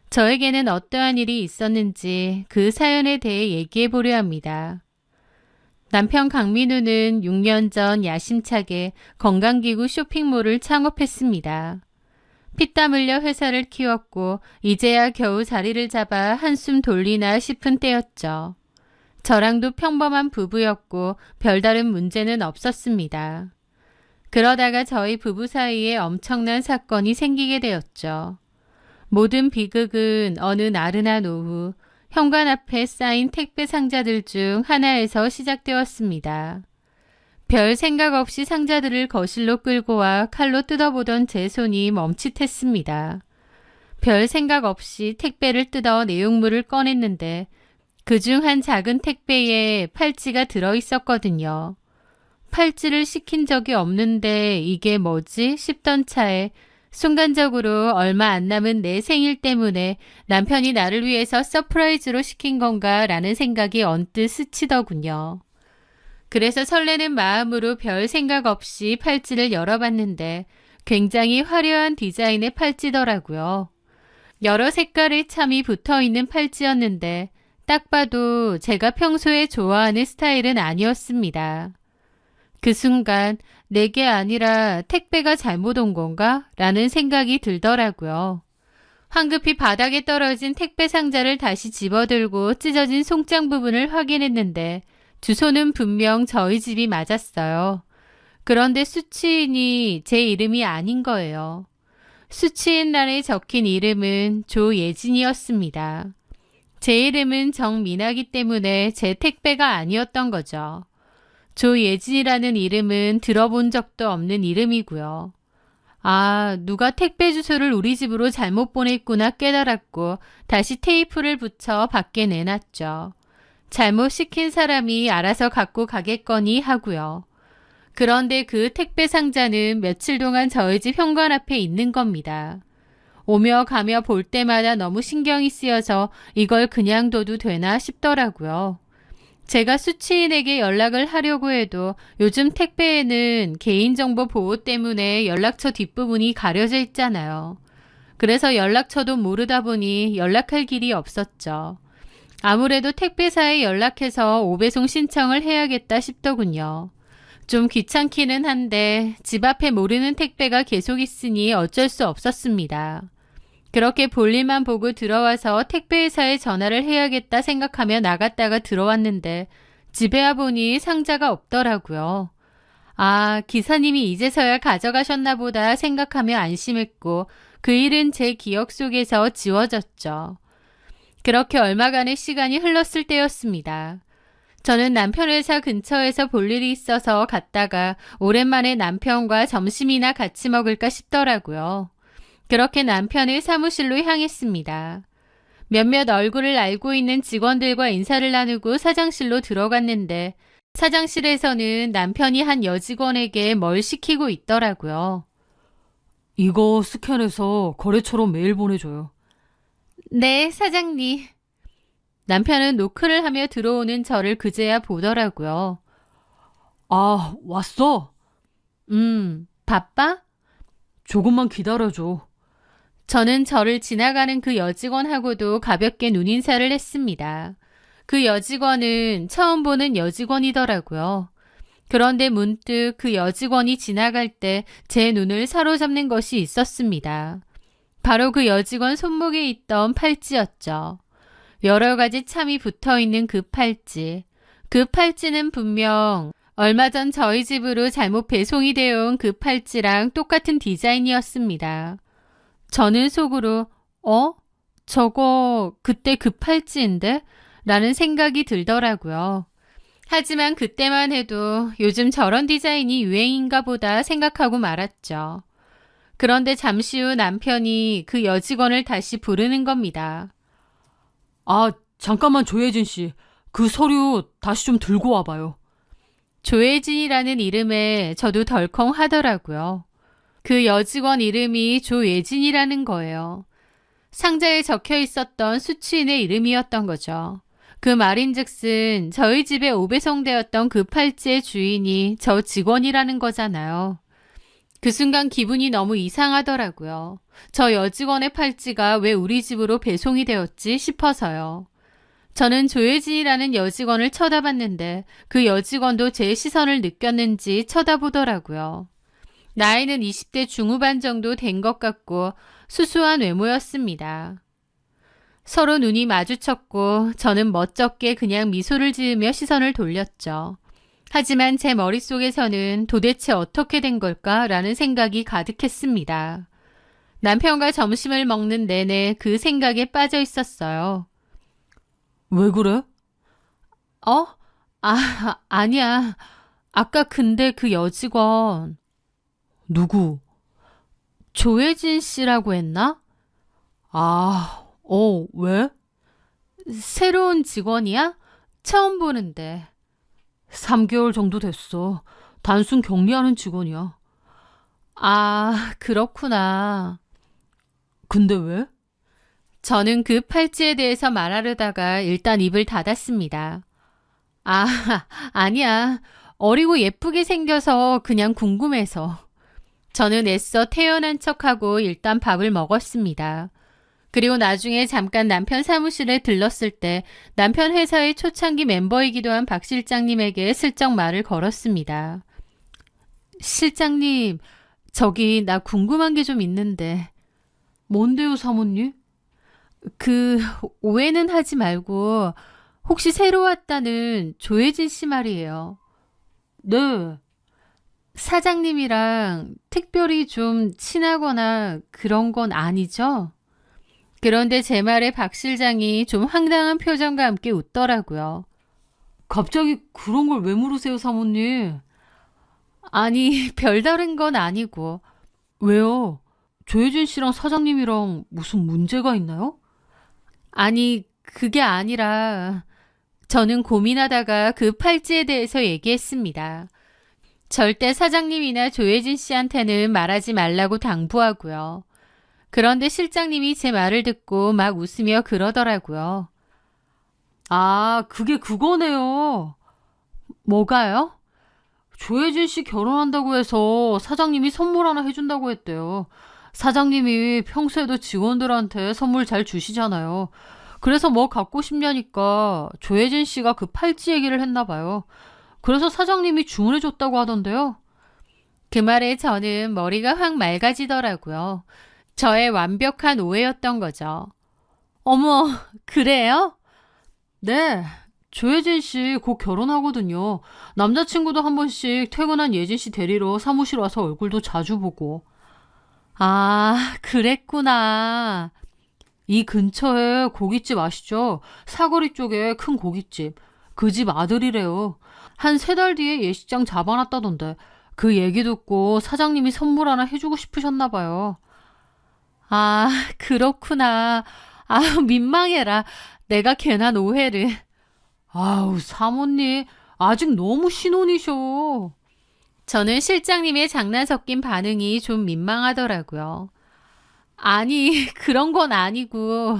저에게는 어떠한 일이 있었는지 그 사연에 대해 얘기해 보려 합니다. 남편 강민우는 6년 전 야심차게 건강기구 쇼핑몰을 창업했습니다. 피땀 흘려 회사를 키웠고 이제야 겨우 자리를 잡아 한숨 돌리나 싶은 때였죠. 저랑도 평범한 부부였고 별다른 문제는 없었습니다. 그러다가 저희 부부 사이에 엄청난 사건이 생기게 되었죠. 모든 비극은 어느 나른한 오후 현관 앞에 쌓인 택배 상자들 중 하나에서 시작되었습니다. 별 생각 없이 상자들을 거실로 끌고 와 칼로 뜯어보던 제 손이 멈칫했습니다. 별 생각 없이 택배를 뜯어 내용물을 꺼냈는데 그중 한 작은 택배에 팔찌가 들어있었거든요. 팔찌를 시킨 적이 없는데 이게 뭐지 싶던 차에 순간적으로 얼마 안 남은 내 생일 때문에 남편이 나를 위해서 서프라이즈로 시킨 건가 라는 생각이 언뜻 스치더군요. 그래서 설레는 마음으로 별 생각 없이 팔찌를 열어봤는데 굉장히 화려한 디자인의 팔찌더라고요. 여러 색깔의 참이 붙어있는 팔찌였는데 딱 봐도 제가 평소에 좋아하는 스타일은 아니었습니다. 그 순간 내게 아니라 택배가 잘못 온 건가? 라는 생각이 들더라고요. 황급히 바닥에 떨어진 택배 상자를 다시 집어들고 찢어진 송장 부분을 확인했는데 주소는 분명 저희 집이 맞았어요. 그런데 수취인이 제 이름이 아닌 거예요. 수취인란에 적힌 이름은 조예진이었습니다. 제 이름은 정민아기 때문에 제 택배가 아니었던 거죠. 조예진이라는 이름은 들어본 적도 없는 이름이고요. 아, 누가 택배 주소를 우리 집으로 잘못 보냈구나 깨달았고 다시 테이프를 붙여 밖에 내놨죠. 잘못 시킨 사람이 알아서 갖고 가겠거니 하고요. 그런데 그 택배 상자는 며칠 동안 저희 집 현관 앞에 있는 겁니다. 오며 가며 볼 때마다 너무 신경이 쓰여서 이걸 그냥 둬도 되나 싶더라고요. 제가 수취인에게 연락을 하려고 해도 요즘 택배에는 개인정보 보호 때문에 연락처 뒷부분이 가려져 있잖아요. 그래서 연락처도 모르다 보니 연락할 길이 없었죠. 아무래도 택배사에 연락해서 오배송 신청을 해야겠다 싶더군요. 좀 귀찮기는 한데 집 앞에 모르는 택배가 계속 있으니 어쩔 수 없었습니다. 그렇게 볼일만 보고 들어와서 택배회사에 전화를 해야겠다 생각하며 나갔다가 들어왔는데 집에 와보니 상자가 없더라고요. 아, 기사님이 이제서야 가져가셨나 보다 생각하며 안심했고 그 일은 제 기억 속에서 지워졌죠. 그렇게 얼마간의 시간이 흘렀을 때였습니다. 저는 남편 회사 근처에서 볼 일이 있어서 갔다가 오랜만에 남편과 점심이나 같이 먹을까 싶더라고요. 그렇게 남편의 사무실로 향했습니다. 몇몇 얼굴을 알고 있는 직원들과 인사를 나누고 사장실로 들어갔는데 사장실에서는 남편이 한 여직원에게 뭘 시키고 있더라고요. 이거 스캔해서 거래처로 메일 보내줘요. 네, 사장님. 남편은 노크를 하며 들어오는 저를 그제야 보더라고요. 아, 왔어? 바빠? 조금만 기다려줘. 저는 저를 지나가는 그 여직원하고도 가볍게 눈인사를 했습니다. 그 여직원은 처음 보는 여직원이더라고요. 그런데 문득 그 여직원이 지나갈 때 제 눈을 사로잡는 것이 있었습니다. 바로 그 여직원 손목에 있던 팔찌였죠. 여러 가지 참이 붙어있는 그 팔찌. 그 팔찌는 분명 얼마 전 저희 집으로 잘못 배송이 되어 온 그 팔찌랑 똑같은 디자인이었습니다. 저는 속으로 저거 그때 그 팔찌인데? 라는 생각이 들더라고요. 하지만 그때만 해도 요즘 저런 디자인이 유행인가 보다 생각하고 말았죠. 그런데 잠시 후 남편이 그 여직원을 다시 부르는 겁니다. 아, 잠깐만 조혜진 씨. 그 서류 다시 좀 들고 와봐요. 조혜진이라는 이름에 저도 덜컹 하더라고요. 그 여직원 이름이 조예진이라는 거예요. 상자에 적혀 있었던 수취인의 이름이었던 거죠. 그 말인즉슨 저희 집에 오배송되었던 그 팔찌의 주인이 저 직원이라는 거잖아요. 그 순간 기분이 너무 이상하더라고요. 저 여직원의 팔찌가 왜 우리 집으로 배송이 되었지 싶어서요. 저는 조혜진이라는 여직원을 쳐다봤는데 그 여직원도 제 시선을 느꼈는지 쳐다보더라고요. 나이는 20대 중후반 정도 된 것 같고 수수한 외모였습니다. 서로 눈이 마주쳤고 저는 멋쩍게 그냥 미소를 지으며 시선을 돌렸죠. 하지만 제 머릿속에서는 도대체 어떻게 된 걸까라는 생각이 가득했습니다. 남편과 점심을 먹는 내내 그 생각에 빠져 있었어요. 왜 그래? 아니야. 아까 근데 그 여직원 누구? 조혜진 씨라고 했나? 왜? 새로운 직원이야? 처음 보는데. 3개월 정도 됐어. 단순 격리하는 직원이야. 아, 그렇구나. 근데 왜? 저는 그 팔찌에 대해서 말하려다가 일단 입을 닫았습니다. 아니야. 어리고 예쁘게 생겨서 그냥 궁금해서. 저는 애써 태연한 척하고 일단 밥을 먹었습니다. 그리고 나중에 잠깐 남편 사무실에 들렀을 때 남편 회사의 초창기 멤버이기도 한 박 실장님에게 슬쩍 말을 걸었습니다. 실장님, 저기 나 궁금한 게 좀 있는데. 뭔데요, 사모님? 오해는 하지 말고 혹시 새로 왔다는 조혜진 씨 말이에요. 네. 사장님이랑 특별히 좀 친하거나 그런 건 아니죠? 그런데 제 말에 박 실장이 좀 황당한 표정과 함께 웃더라고요. 갑자기 그런 걸 왜 물으세요, 사모님? 아니, 별다른 건 아니고. 왜요? 조혜진 씨랑 사장님이랑 무슨 문제가 있나요? 아니, 그게 아니라 저는 고민하다가 그 팔찌에 대해서 얘기했습니다. 절대 사장님이나 조혜진 씨한테는 말하지 말라고 당부하고요. 그런데 실장님이 제 말을 듣고 막 웃으며 그러더라고요. 아, 그게 그거네요. 뭐가요? 조혜진 씨 결혼한다고 해서 사장님이 선물 하나 해준다고 했대요. 사장님이 평소에도 직원들한테 선물 잘 주시잖아요. 그래서 뭐 갖고 싶냐니까 조혜진 씨가 그 팔찌 얘기를 했나 봐요. 그래서 사장님이 주문해줬다고 하던데요. 그 말에 저는 머리가 확 맑아지더라고요. 저의 완벽한 오해였던 거죠. 어머, 그래요? 네, 조혜진 씨 곧 결혼하거든요. 남자친구도 한 번씩 퇴근한 예진 씨 데리러 사무실 와서 얼굴도 자주 보고. 아, 그랬구나. 이 근처에 고깃집 아시죠? 사거리 쪽에 큰 고깃집. 그 집 아들이래요. 한 3달 뒤에 예식장 잡아놨다던데. 그 얘기 듣고 사장님이 선물 하나 해주고 싶으셨나 봐요. 아, 그렇구나. 아, 민망해라. 내가 괜한 오해를. 아우, 사모님. 아직 너무 신혼이셔. 저는 실장님의 장난 섞인 반응이 좀 민망하더라고요. 아니, 그런 건 아니고.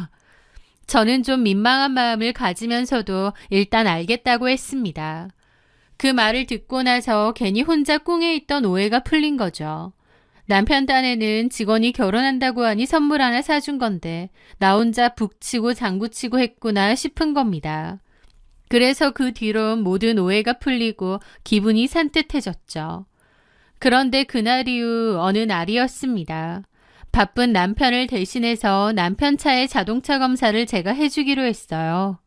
저는 좀 민망한 마음을 가지면서도 일단 알겠다고 했습니다. 그 말을 듣고 나서 괜히 혼자 꿍해 있던 오해가 풀린 거죠. 남편 딴에는 직원이 결혼한다고 하니 선물 하나 사준 건데 나 혼자 북치고 장구치고 했구나 싶은 겁니다. 그래서 그 뒤론 모든 오해가 풀리고 기분이 산뜻해졌죠. 그런데 그날 이후 어느 날이었습니다. 바쁜 남편을 대신해서 남편 차의 자동차 검사를 제가 해주기로 했어요.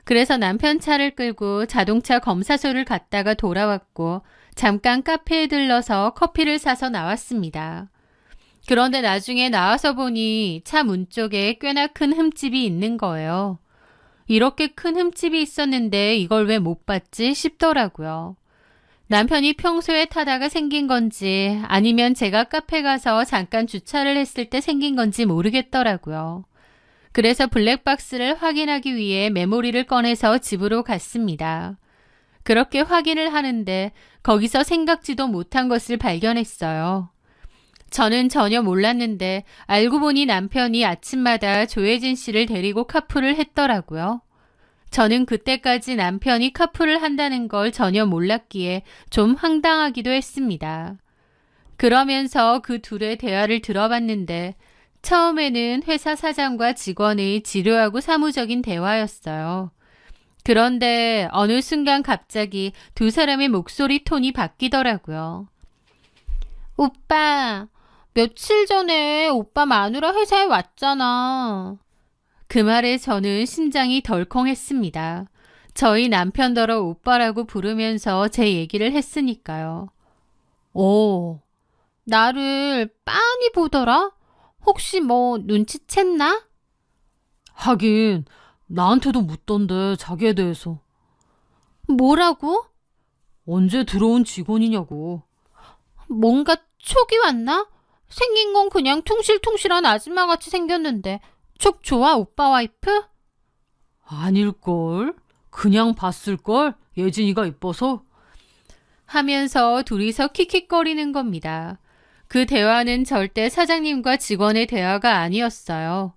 그래서 남편 차를 끌고 자동차 검사소를 갔다가 돌아왔고 잠깐 카페에 들러서 커피를 사서 나왔습니다. 그런데 나중에 나와서 보니 차 문 쪽에 꽤나 큰 흠집이 있는 거예요. 이렇게 큰 흠집이 있었는데 이걸 왜 못 봤지 싶더라고요. 남편이 평소에 타다가 생긴 건지 아니면 제가 카페 가서 잠깐 주차를 했을 때 생긴 건지 모르겠더라고요. 그래서 블랙박스를 확인하기 위해 메모리를 꺼내서 집으로 갔습니다. 그렇게 확인을 하는데 거기서 생각지도 못한 것을 발견했어요. 저는 전혀 몰랐는데 알고 보니 남편이 아침마다 조혜진 씨를 데리고 카풀을 했더라고요. 저는 그때까지 남편이 카풀을 한다는 걸 전혀 몰랐기에 좀 황당하기도 했습니다. 그러면서 그 둘의 대화를 들어봤는데 처음에는 회사 사장과 직원의 지루하고 사무적인 대화였어요. 그런데 어느 순간 갑자기 두 사람의 목소리 톤이 바뀌더라고요. 오빠, 며칠 전에 오빠 마누라 회사에 왔잖아. 그 말에 저는 심장이 덜컹했습니다. 저희 남편더러 오빠라고 부르면서 제 얘기를 했으니까요. 나를 빤히 보더라? 혹시 뭐 눈치챘나? 하긴 나한테도 묻던데 자기에 대해서. 뭐라고? 언제 들어온 직원이냐고. 뭔가 촉이 왔나? 생긴 건 그냥 퉁실퉁실한 아줌마같이 생겼는데 촉 좋아, 오빠 와이프? 아닐걸? 그냥 봤을걸? 예진이가 이뻐서? 하면서 둘이서 킥킥거리는 겁니다. 그 대화는 절대 사장님과 직원의 대화가 아니었어요.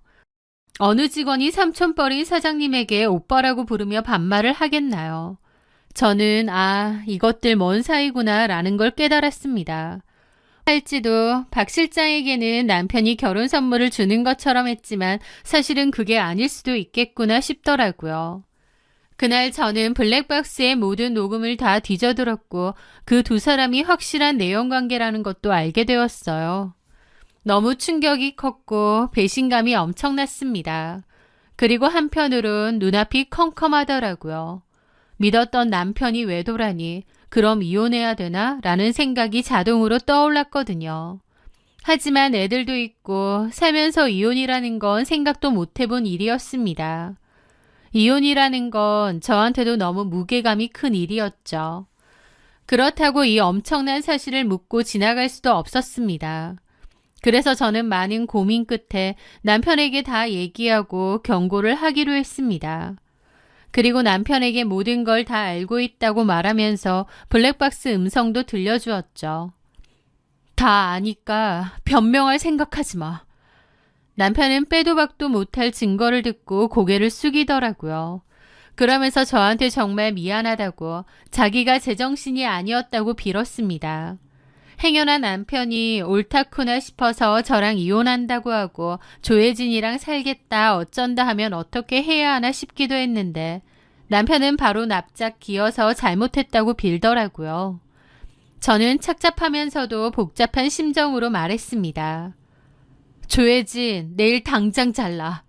어느 직원이 삼촌뻘인 사장님에게 오빠라고 부르며 반말을 하겠나요? 저는 이것들 뭔 사이구나 라는 걸 깨달았습니다. 할지도 박 실장에게는 남편이 결혼 선물을 주는 것처럼 했지만 사실은 그게 아닐 수도 있겠구나 싶더라고요. 그날 저는 블랙박스의 모든 녹음을 다 뒤져들었고 그 두 사람이 확실한 내용관계라는 것도 알게 되었어요. 너무 충격이 컸고 배신감이 엄청났습니다. 그리고 한편으론 눈앞이 컴컴하더라고요. 믿었던 남편이 외도라니 그럼 이혼해야 되나? 라는 생각이 자동으로 떠올랐거든요. 하지만 애들도 있고 살면서 이혼이라는 건 생각도 못 해본 일이었습니다. 이혼이라는 건 저한테도 너무 무게감이 큰 일이었죠. 그렇다고 이 엄청난 사실을 묻고 지나갈 수도 없었습니다. 그래서 저는 많은 고민 끝에 남편에게 다 얘기하고 경고를 하기로 했습니다. 그리고 남편에게 모든 걸 다 알고 있다고 말하면서 블랙박스 음성도 들려주었죠. 다 아니까 변명할 생각하지 마. 남편은 빼도 박도 못할 증거를 듣고 고개를 숙이더라고요. 그러면서 저한테 정말 미안하다고 자기가 제정신이 아니었다고 빌었습니다. 행여나 남편이 옳다구나 싶어서 저랑 이혼한다고 하고 조혜진이랑 살겠다 어쩐다 하면 어떻게 해야 하나 싶기도 했는데 남편은 바로 납작 기어서 잘못했다고 빌더라고요. 저는 착잡하면서도 복잡한 심정으로 말했습니다. 조혜진, 내일 당장 잘라.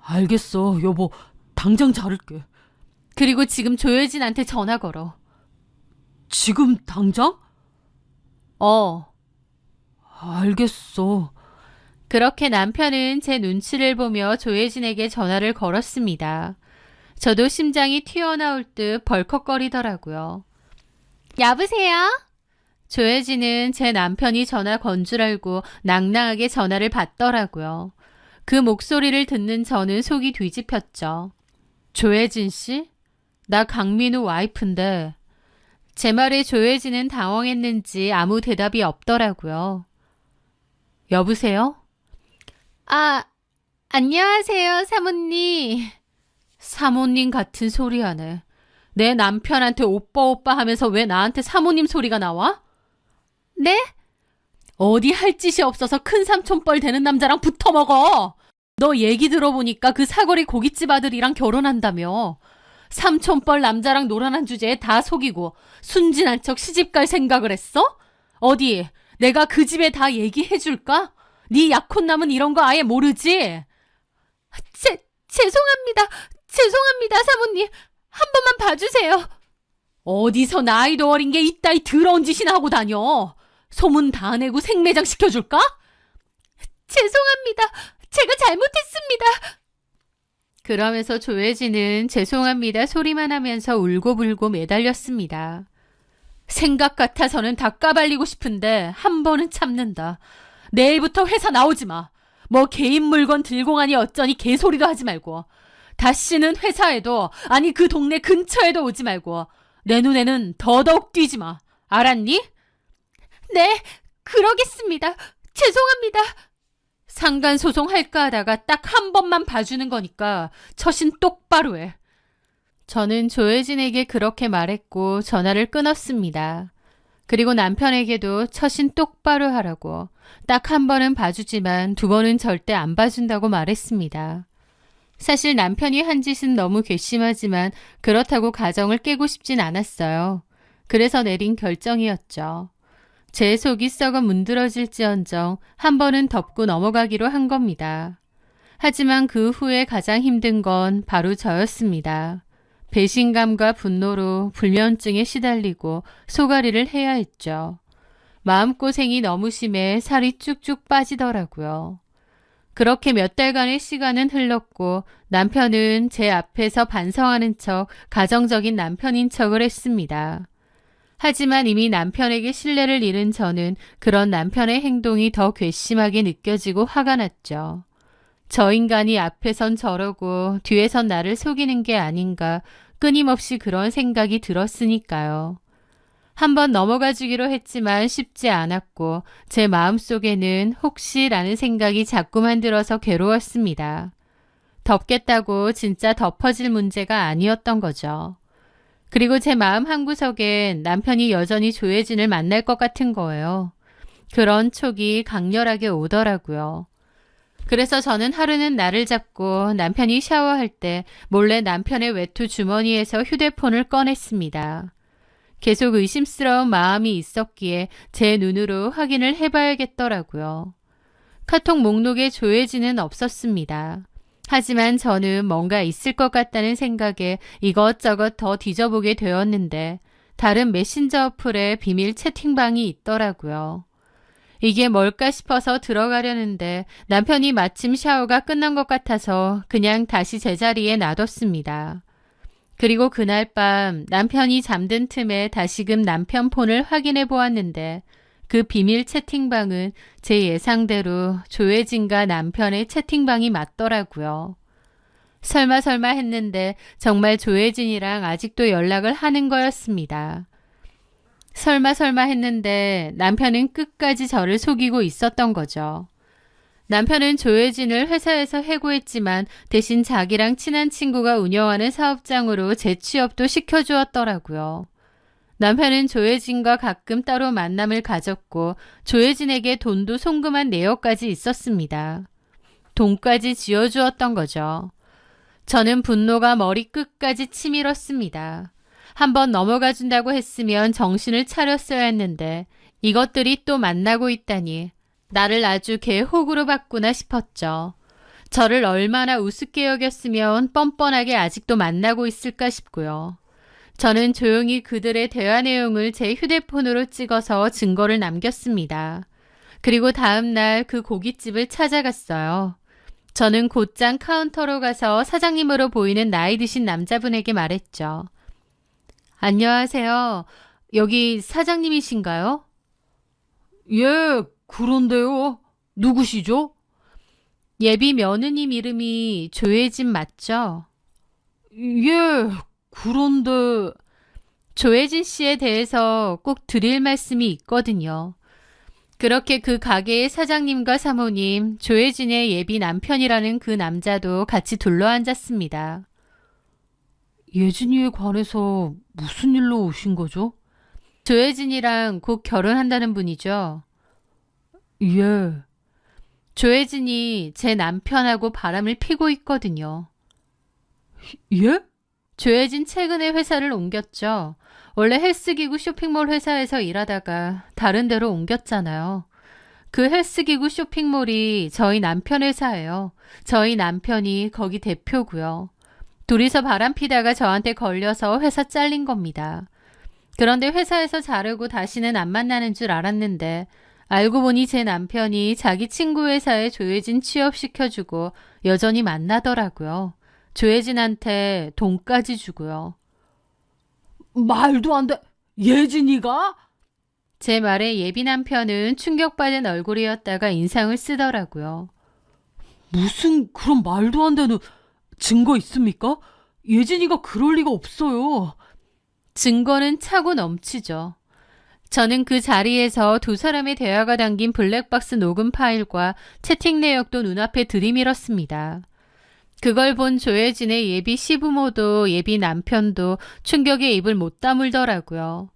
알겠어, 여보. 당장 자를게. 그리고 지금 조혜진한테 전화 걸어. 지금 당장? 알겠어. 그렇게 남편은 제 눈치를 보며 조혜진에게 전화를 걸었습니다. 저도 심장이 튀어나올 듯 벌컥거리더라고요. 여보세요? 조혜진은 제 남편이 전화 건 줄 알고 낭낭하게 전화를 받더라고요. 그 목소리를 듣는 저는 속이 뒤집혔죠. 조혜진 씨? 나 강민우 와이프인데. 제 말에 조혜진은 당황했는지 아무 대답이 없더라고요. 여보세요? 안녕하세요, 사모님. 사모님 같은 소리 하네. 내 남편한테 오빠 하면서 왜 나한테 사모님 소리가 나와? 네? 어디 할 짓이 없어서 큰 삼촌뻘 되는 남자랑 붙어먹어. 너 얘기 들어보니까 그 사거리 고깃집 아들이랑 결혼한다며. 삼촌뻘 남자랑 놀아난 주제에 다 속이고 순진한 척 시집갈 생각을 했어? 어디 내가 그 집에 다 얘기해줄까? 네 약혼남은 이런 거 아예 모르지? 죄송합니다, 사모님. 한 번만 봐주세요. 어디서 나이도 어린 게 이따위 더러운 짓이나 하고 다녀. 소문 다 내고 생매장 시켜줄까? 죄송합니다. 제가 잘못했습니다. 그러면서 조혜진은 죄송합니다 소리만 하면서 울고불고 매달렸습니다. 생각 같아서는 다 까발리고 싶은데 한 번은 참는다. 내일부터 회사 나오지 마. 뭐 개인 물건 들고 가니 어쩌니 개소리도 하지 말고. 다시는 회사에도 아니 그 동네 근처에도 오지 말고 내 눈에는 더더욱 띄지 마. 알았니? 네, 그러겠습니다. 죄송합니다. 상간소송 할까 하다가 딱 한 번만 봐주는 거니까 처신 똑바로 해. 저는 조혜진에게 그렇게 말했고 전화를 끊었습니다. 그리고 남편에게도 처신 똑바로 하라고 딱 한 번은 봐주지만 두 번은 절대 안 봐준다고 말했습니다. 사실 남편이 한 짓은 너무 괘씸하지만 그렇다고 가정을 깨고 싶진 않았어요. 그래서 내린 결정이었죠. 제 속이 썩어 문드러질지언정 한 번은 덮고 넘어가기로 한 겁니다. 하지만 그 후에 가장 힘든 건 바로 저였습니다. 배신감과 분노로 불면증에 시달리고 소가리를 해야 했죠. 마음고생이 너무 심해 살이 쭉쭉 빠지더라고요. 그렇게 몇 달간의 시간은 흘렀고 남편은 제 앞에서 반성하는 척 가정적인 남편인 척을 했습니다. 하지만 이미 남편에게 신뢰를 잃은 저는 그런 남편의 행동이 더 괘씸하게 느껴지고 화가 났죠. 저 인간이 앞에선 저러고 뒤에선 나를 속이는 게 아닌가 끊임없이 그런 생각이 들었으니까요. 한번 넘어가 주기로 했지만 쉽지 않았고 제 마음속에는 혹시라는 생각이 자꾸만 들어서 괴로웠습니다. 덮겠다고 진짜 덮어질 문제가 아니었던 거죠. 그리고 제 마음 한구석엔 남편이 여전히 조혜진을 만날 것 같은 거예요. 그런 촉이 강렬하게 오더라고요. 그래서 저는 하루는 날을 잡고 남편이 샤워할 때 몰래 남편의 외투 주머니에서 휴대폰을 꺼냈습니다. 계속 의심스러운 마음이 있었기에 제 눈으로 확인을 해봐야겠더라고요. 카톡 목록에 조혜진은 없었습니다. 하지만 저는 뭔가 있을 것 같다는 생각에 이것저것 더 뒤져보게 되었는데 다른 메신저 어플에 비밀 채팅방이 있더라고요. 이게 뭘까 싶어서 들어가려는데 남편이 마침 샤워가 끝난 것 같아서 그냥 다시 제자리에 놔뒀습니다. 그리고 그날 밤 남편이 잠든 틈에 다시금 남편 폰을 확인해 보았는데 그 비밀 채팅방은 제 예상대로 조혜진과 남편의 채팅방이 맞더라고요. 설마 했는데 정말 조혜진이랑 아직도 연락을 하는 거였습니다. 설마 했는데 남편은 끝까지 저를 속이고 있었던 거죠. 남편은 조혜진을 회사에서 해고했지만 대신 자기랑 친한 친구가 운영하는 사업장으로 재취업도 시켜주었더라고요. 남편은 조혜진과 가끔 따로 만남을 가졌고 조혜진에게 돈도 송금한 내역까지 있었습니다. 돈까지 지어주었던 거죠. 저는 분노가 머리 끝까지 치밀었습니다. 한번 넘어가 준다고 했으면 정신을 차렸어야 했는데 이것들이 또 만나고 있다니 나를 아주 개호구로 봤구나 싶었죠. 저를 얼마나 우습게 여겼으면 뻔뻔하게 아직도 만나고 있을까 싶고요. 저는 조용히 그들의 대화 내용을 제 휴대폰으로 찍어서 증거를 남겼습니다. 그리고 다음 날 그 고깃집을 찾아갔어요. 저는 곧장 카운터로 가서 사장님으로 보이는 나이 드신 남자분에게 말했죠. 안녕하세요. 여기 사장님이신가요? 예, 그런데요. 누구시죠? 예비 며느님 이름이 조혜진 맞죠? 예, 그런데 조혜진 씨에 대해서 꼭 드릴 말씀이 있거든요. 그렇게 그 가게의 사장님과 사모님, 조혜진의 예비 남편이라는 그 남자도 같이 둘러앉았습니다. 예진이에 관해서 무슨 일로 오신 거죠? 조혜진이랑 곧 결혼한다는 분이죠. 예, 조혜진이 제 남편하고 바람을 피고 있거든요. 예? 조혜진 최근에 회사를 옮겼죠. 원래 헬스기구 쇼핑몰 회사에서 일하다가 다른 데로 옮겼잖아요. 그 헬스기구 쇼핑몰이 저희 남편 회사예요. 저희 남편이 거기 대표고요. 둘이서 바람 피다가 저한테 걸려서 회사 잘린 겁니다. 그런데 회사에서 자르고 다시는 안 만나는 줄 알았는데 알고 보니 제 남편이 자기 친구 회사에 조혜진 취업시켜주고 여전히 만나더라고요. 조혜진한테 돈까지 주고요. 말도 안 돼. 예진이가? 제 말에 예비 남편은 충격받은 얼굴이었다가 인상을 쓰더라고요. 무슨 그런 말도 안 되는 증거 있습니까? 예진이가 그럴 리가 없어요. 증거는 차고 넘치죠. 저는 그 자리에서 두 사람의 대화가 담긴 블랙박스 녹음 파일과 채팅 내역도 눈앞에 들이밀었습니다. 그걸 본 조혜진의 예비 시부모도 예비 남편도 충격에 입을 못 다물더라고요.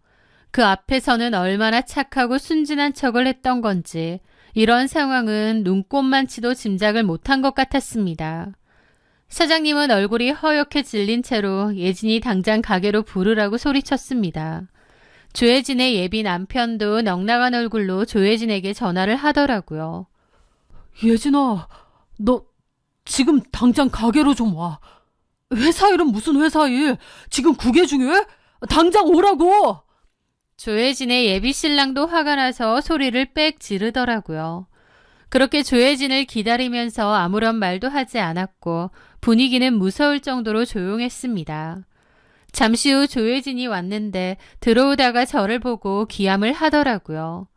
그 앞에서는 얼마나 착하고 순진한 척을 했던 건지 이런 상황은 눈꼽만치도 짐작을 못한 것 같았습니다. 사장님은 얼굴이 허옇게 질린 채로 예진이 당장 가게로 부르라고 소리쳤습니다. 조혜진의 예비 남편도 넉나간 얼굴로 조혜진에게 전화를 하더라고요. 예진아, 너 지금 당장 가게로 좀 와. 회사 일은 무슨 회사 일? 지금 국외 중에? 당장 오라고! 조혜진의 예비 신랑도 화가 나서 소리를 빽 지르더라고요. 그렇게 조혜진을 기다리면서 아무런 말도 하지 않았고 분위기는 무서울 정도로 조용했습니다. 잠시 후 조혜진이 왔는데 들어오다가 저를 보고 기함을 하더라고요.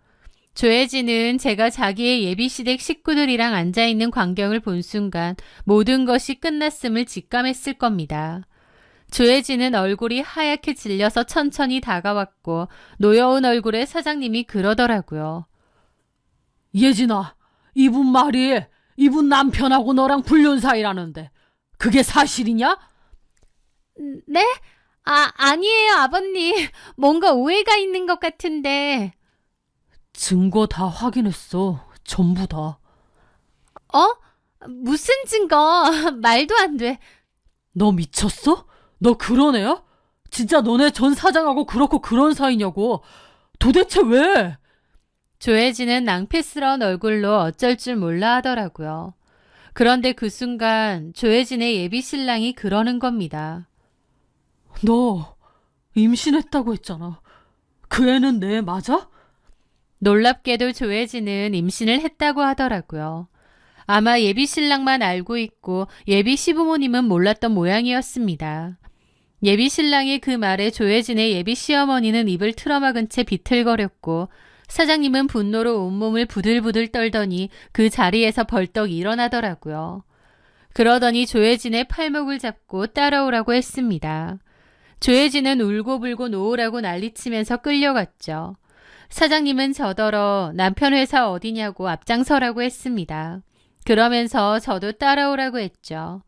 조혜진은 제가 자기의 예비시댁 식구들이랑 앉아있는 광경을 본 순간 모든 것이 끝났음을 직감했을 겁니다. 조혜진은 얼굴이 하얗게 질려서 천천히 다가왔고 노여운 얼굴에 사장님이 그러더라고요. 예진아, 이분 남편하고 너랑 불륜 사이라는데 그게 사실이냐? 네? 아니에요, 아버님. 뭔가 오해가 있는 것 같은데. 증거 다 확인했어. 전부 다. 무슨 증거? 말도 안 돼. 너 미쳤어? 너 그런 애야? 진짜 너네 전 사장하고 그렇고 그런 사이냐고. 도대체 왜? 조혜진은 낭패스러운 얼굴로 어쩔 줄 몰라 하더라고요. 그런데 그 순간 조혜진의 예비 신랑이 그러는 겁니다. 너 임신했다고 했잖아. 그 애는 내 맞아? 놀랍게도 조혜진은 임신을 했다고 하더라고요. 아마 예비 신랑만 알고 있고 예비 시부모님은 몰랐던 모양이었습니다. 예비 신랑의 그 말에 조혜진의 예비 시어머니는 입을 틀어막은 채 비틀거렸고 사장님은 분노로 온몸을 부들부들 떨더니 그 자리에서 벌떡 일어나더라고요. 그러더니 조혜진의 팔목을 잡고 따라오라고 했습니다. 조혜진은 울고불고 놓으라고 난리치면서 끌려갔죠. 사장님은 저더러 남편 회사 어디냐고 앞장서라고 했습니다. 그러면서 저도 따라오라고 했죠.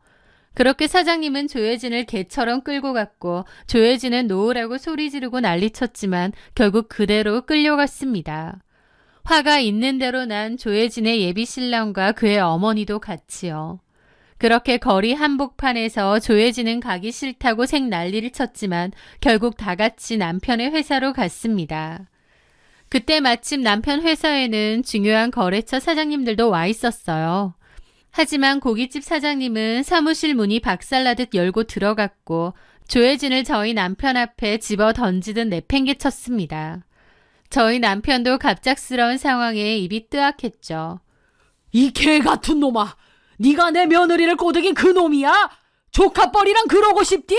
그렇게 사장님은 조혜진을 개처럼 끌고 갔고 조혜진은 놓으라고 소리 지르고 난리쳤지만 결국 그대로 끌려갔습니다. 화가 있는 대로 난 조혜진의 예비 신랑과 그의 어머니도 같이요. 그렇게 거리 한복판에서 조혜진은 가기 싫다고 생 난리를 쳤지만 결국 다 같이 남편의 회사로 갔습니다. 그때 마침 남편 회사에는 중요한 거래처 사장님들도 와 있었어요. 하지만 고깃집 사장님은 사무실 문이 박살나듯 열고 들어갔고 조혜진을 저희 남편 앞에 집어 던지듯 내팽개쳤습니다. 저희 남편도 갑작스러운 상황에 입이 뜨악했죠. 이 개 같은 놈아! 네가 내 며느리를 꼬드긴 그 놈이야? 조카뻘이랑 그러고 싶디?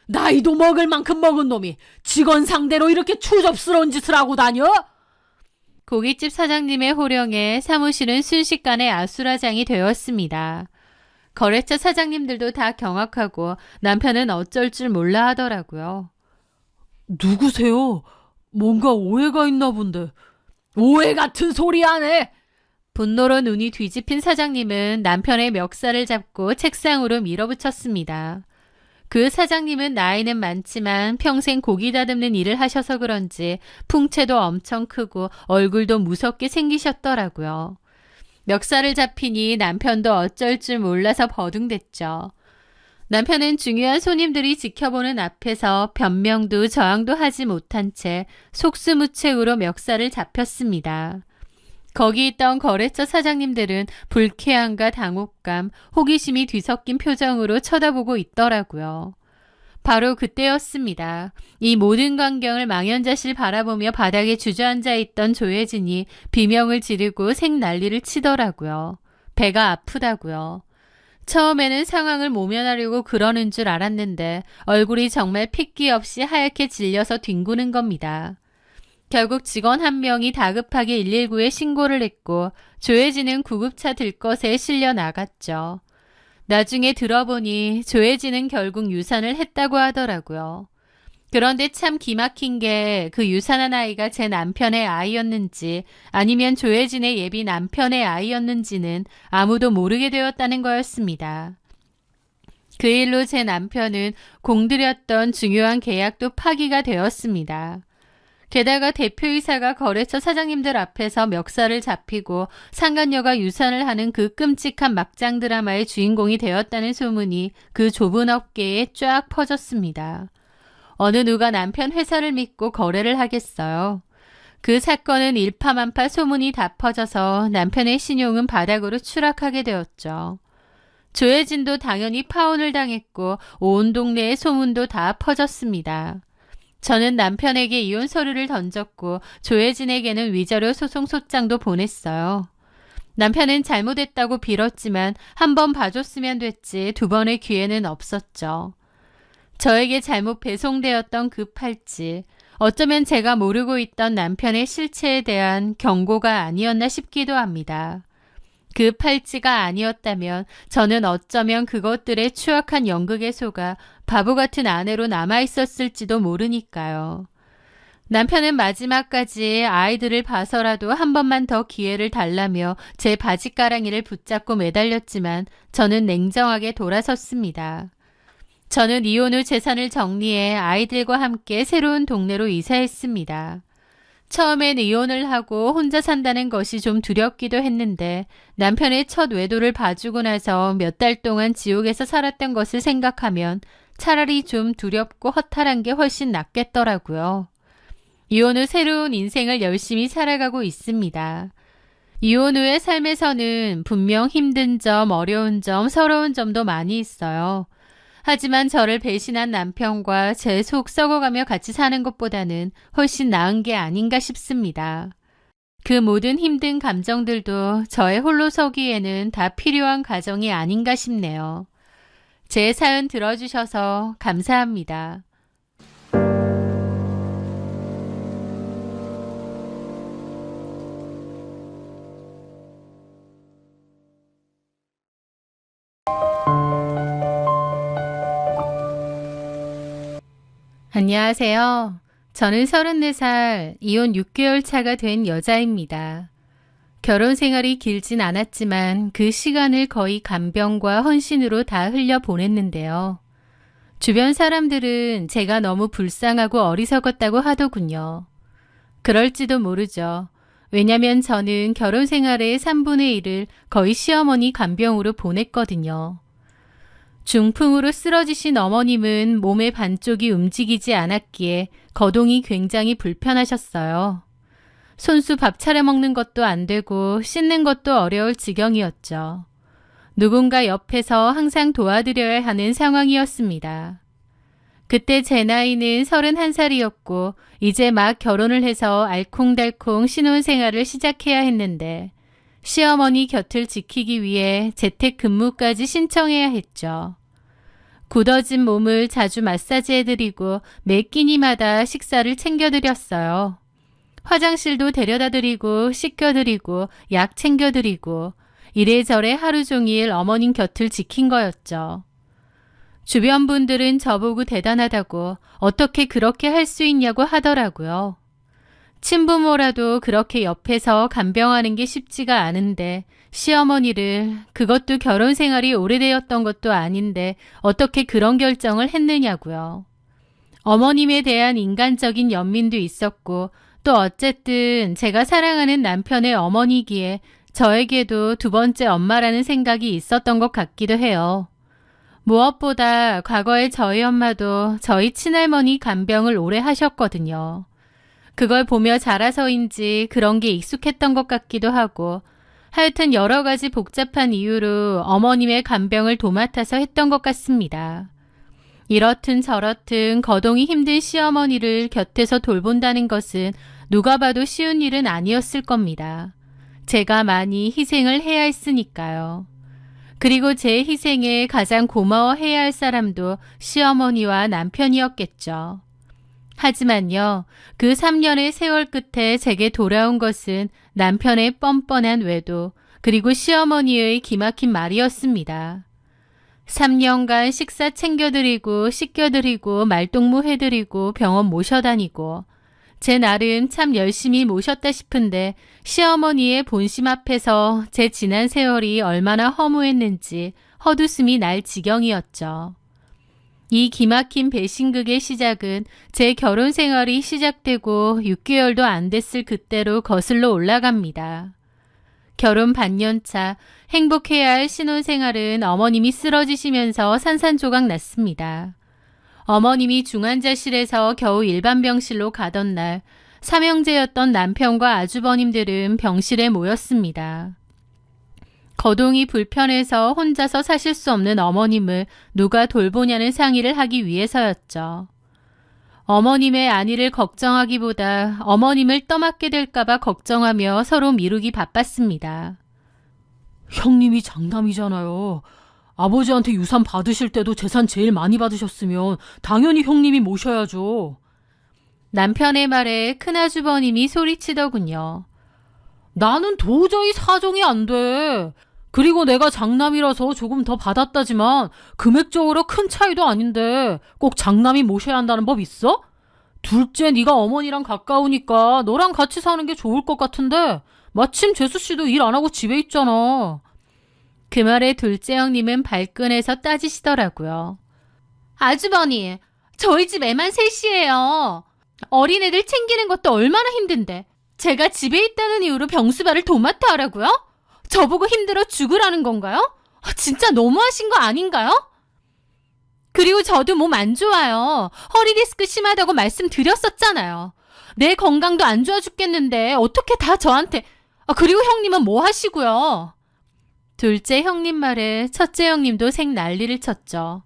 나이도 먹을 만큼 먹은 놈이 직원 상대로 이렇게 추접스러운 짓을 하고 다녀? 고깃집 사장님의 호령에 사무실은 순식간에 아수라장이 되었습니다. 거래처 사장님들도 다 경악하고 남편은 어쩔 줄 몰라 하더라고요. 누구세요? 뭔가 오해가 있나 본데. 오해 같은 소리 안 해! 분노로 눈이 뒤집힌 사장님은 남편의 멱살을 잡고 책상으로 밀어붙였습니다. 그 사장님은 나이는 많지만 평생 고기 다듬는 일을 하셔서 그런지 풍채도 엄청 크고 얼굴도 무섭게 생기셨더라고요. 멱살을 잡히니 남편도 어쩔 줄 몰라서 버둥댔죠. 남편은 중요한 손님들이 지켜보는 앞에서 변명도 저항도 하지 못한 채 속수무책으로 멱살을 잡혔습니다. 거기 있던 거래처 사장님들은 불쾌함과 당혹감, 호기심이 뒤섞인 표정으로 쳐다보고 있더라고요. 바로 그때였습니다. 이 모든 광경을 망연자실 바라보며 바닥에 주저앉아 있던 조혜진이 비명을 지르고 생난리를 치더라고요. 배가 아프다고요. 처음에는 상황을 모면하려고 그러는 줄 알았는데 얼굴이 정말 핏기 없이 하얗게 질려서 뒹구는 겁니다. 결국 직원 한 명이 다급하게 119에 신고를 했고 조혜진은 구급차 들것에 실려 나갔죠. 나중에 들어보니 조혜진은 결국 유산을 했다고 하더라고요. 그런데 참 기막힌 게 그 유산한 아이가 제 남편의 아이였는지 아니면 조혜진의 예비 남편의 아이였는지는 아무도 모르게 되었다는 거였습니다. 그 일로 제 남편은 공들였던 중요한 계약도 파기가 되었습니다. 게다가 대표이사가 거래처 사장님들 앞에서 멱살을 잡히고 상간녀가 유산을 하는 그 끔찍한 막장 드라마의 주인공이 되었다는 소문이 그 좁은 업계에 쫙 퍼졌습니다. 어느 누가 남편 회사를 믿고 거래를 하겠어요. 그 사건은 일파만파 소문이 다 퍼져서 남편의 신용은 바닥으로 추락하게 되었죠. 조혜진도 당연히 파혼을 당했고 온 동네의 소문도 다 퍼졌습니다. 저는 남편에게 이혼 서류를 던졌고 조혜진에게는 위자료 소송 소장도 보냈어요. 남편은 잘못했다고 빌었지만 한 번 봐줬으면 됐지 두 번의 기회는 없었죠. 저에게 잘못 배송되었던 그 팔찌, 어쩌면 제가 모르고 있던 남편의 실체에 대한 경고가 아니었나 싶기도 합니다. 그 팔찌가 아니었다면 저는 어쩌면 그것들의 추악한 연극에 속아 바보 같은 아내로 남아있었을지도 모르니까요. 남편은 마지막까지 아이들을 봐서라도 한 번만 더 기회를 달라며 제 바지가랑이를 붙잡고 매달렸지만 저는 냉정하게 돌아섰습니다. 저는 이혼 후 재산을 정리해 아이들과 함께 새로운 동네로 이사했습니다. 처음엔 이혼을 하고 혼자 산다는 것이 좀 두렵기도 했는데 남편의 첫 외도를 봐주고 나서 몇 달 동안 지옥에서 살았던 것을 생각하면 차라리 좀 두렵고 허탈한 게 훨씬 낫겠더라고요. 이혼 후 새로운 인생을 열심히 살아가고 있습니다. 이혼 후의 삶에서는 분명 힘든 점, 어려운 점, 서러운 점도 많이 있어요. 하지만 저를 배신한 남편과 제 속 썩어가며 같이 사는 것보다는 훨씬 나은 게 아닌가 싶습니다. 그 모든 힘든 감정들도 저의 홀로 서기에는 다 필요한 과정이 아닌가 싶네요. 제 사연 들어주셔서 감사합니다. 안녕하세요. 저는 34살, 이혼 6개월 차가 된 여자입니다. 결혼 생활이 길진 않았지만 그 시간을 거의 간병과 헌신으로 다 흘려 보냈는데요. 주변 사람들은 제가 너무 불쌍하고 어리석었다고 하더군요. 그럴지도 모르죠. 왜냐면 저는 결혼 생활의 3분의 1을 거의 시어머니 간병으로 보냈거든요. 중풍으로 쓰러지신 어머님은 몸의 반쪽이 움직이지 않았기에 거동이 굉장히 불편하셨어요. 손수 밥 차려 먹는 것도 안 되고 씻는 것도 어려울 지경이었죠. 누군가 옆에서 항상 도와드려야 하는 상황이었습니다. 그때 제 나이는 31살이었고 이제 막 결혼을 해서 알콩달콩 신혼생활을 시작해야 했는데 시어머니 곁을 지키기 위해 재택근무까지 신청해야 했죠. 굳어진 몸을 자주 마사지해드리고 매 끼니마다 식사를 챙겨드렸어요. 화장실도 데려다드리고 씻겨드리고 약 챙겨드리고 이래저래 하루 종일 어머님 곁을 지킨 거였죠. 주변 분들은 저보고 대단하다고 어떻게 그렇게 할 수 있냐고 하더라고요. 친부모라도 그렇게 옆에서 간병하는 게 쉽지가 않은데 시어머니를 그것도 결혼 생활이 오래되었던 것도 아닌데 어떻게 그런 결정을 했느냐고요. 어머님에 대한 인간적인 연민도 있었고 또 어쨌든 제가 사랑하는 남편의 어머니기에 저에게도 두 번째 엄마라는 생각이 있었던 것 같기도 해요. 무엇보다 과거에 저희 엄마도 저희 친할머니 간병을 오래 하셨거든요. 그걸 보며 자라서인지 그런 게 익숙했던 것 같기도 하고 하여튼 여러 가지 복잡한 이유로 어머님의 간병을 도맡아서 했던 것 같습니다. 이렇든 저렇든 거동이 힘든 시어머니를 곁에서 돌본다는 것은 누가 봐도 쉬운 일은 아니었을 겁니다. 제가 많이 희생을 해야 했으니까요. 그리고 제 희생에 가장 고마워해야 할 사람도 시어머니와 남편이었겠죠. 하지만요, 그 3년의 세월 끝에 제게 돌아온 것은 남편의 뻔뻔한 외도, 그리고 시어머니의 기막힌 말이었습니다. 3년간 식사 챙겨드리고 씻겨드리고 말동무 해드리고 병원 모셔다니고 제 나름 참 열심히 모셨다 싶은데 시어머니의 본심 앞에서 제 지난 세월이 얼마나 허무했는지 헛웃음이 날 지경이었죠. 이 기막힌 배신극의 시작은 제 결혼 생활이 시작되고 6개월도 안 됐을 그때로 거슬러 올라갑니다. 결혼 반년차 행복해야 할 신혼생활은 어머님이 쓰러지시면서 산산조각 났습니다. 어머님이 중환자실에서 겨우 일반 병실로 가던 날 삼형제였던 남편과 아주버님들은 병실에 모였습니다. 거동이 불편해서 혼자서 사실 수 없는 어머님을 누가 돌보냐는 상의를 하기 위해서였죠. 어머님의 안위를 걱정하기보다 어머님을 떠맡게 될까봐 걱정하며 서로 미루기 바빴습니다. 형님이 장남이잖아요. 아버지한테 유산 받으실 때도 재산 제일 많이 받으셨으면 당연히 형님이 모셔야죠. 남편의 말에 큰아주버님이 소리치더군요. 나는 도저히 사정이 안 돼. 그리고 내가 장남이라서 조금 더 받았다지만 금액적으로 큰 차이도 아닌데 꼭 장남이 모셔야 한다는 법 있어? 둘째, 네가 어머니랑 가까우니까 너랑 같이 사는 게 좋을 것 같은데 마침 재수 씨도 일 안 하고 집에 있잖아. 그 말에 둘째 형님은 발끈해서 따지시더라고요. 아주버니, 저희 집 애만 셋이에요. 어린애들 챙기는 것도 얼마나 힘든데 제가 집에 있다는 이유로 병수발을 도맡아 하라고요? 저보고 힘들어 죽으라는 건가요? 진짜 너무하신 거 아닌가요? 그리고 저도 몸 안 좋아요. 허리 디스크 심하다고 말씀드렸었잖아요. 내 건강도 안 좋아 죽겠는데 어떻게 다 저한테... 그리고 형님은 뭐 하시고요? 둘째 형님 말에 첫째 형님도 생 난리를 쳤죠.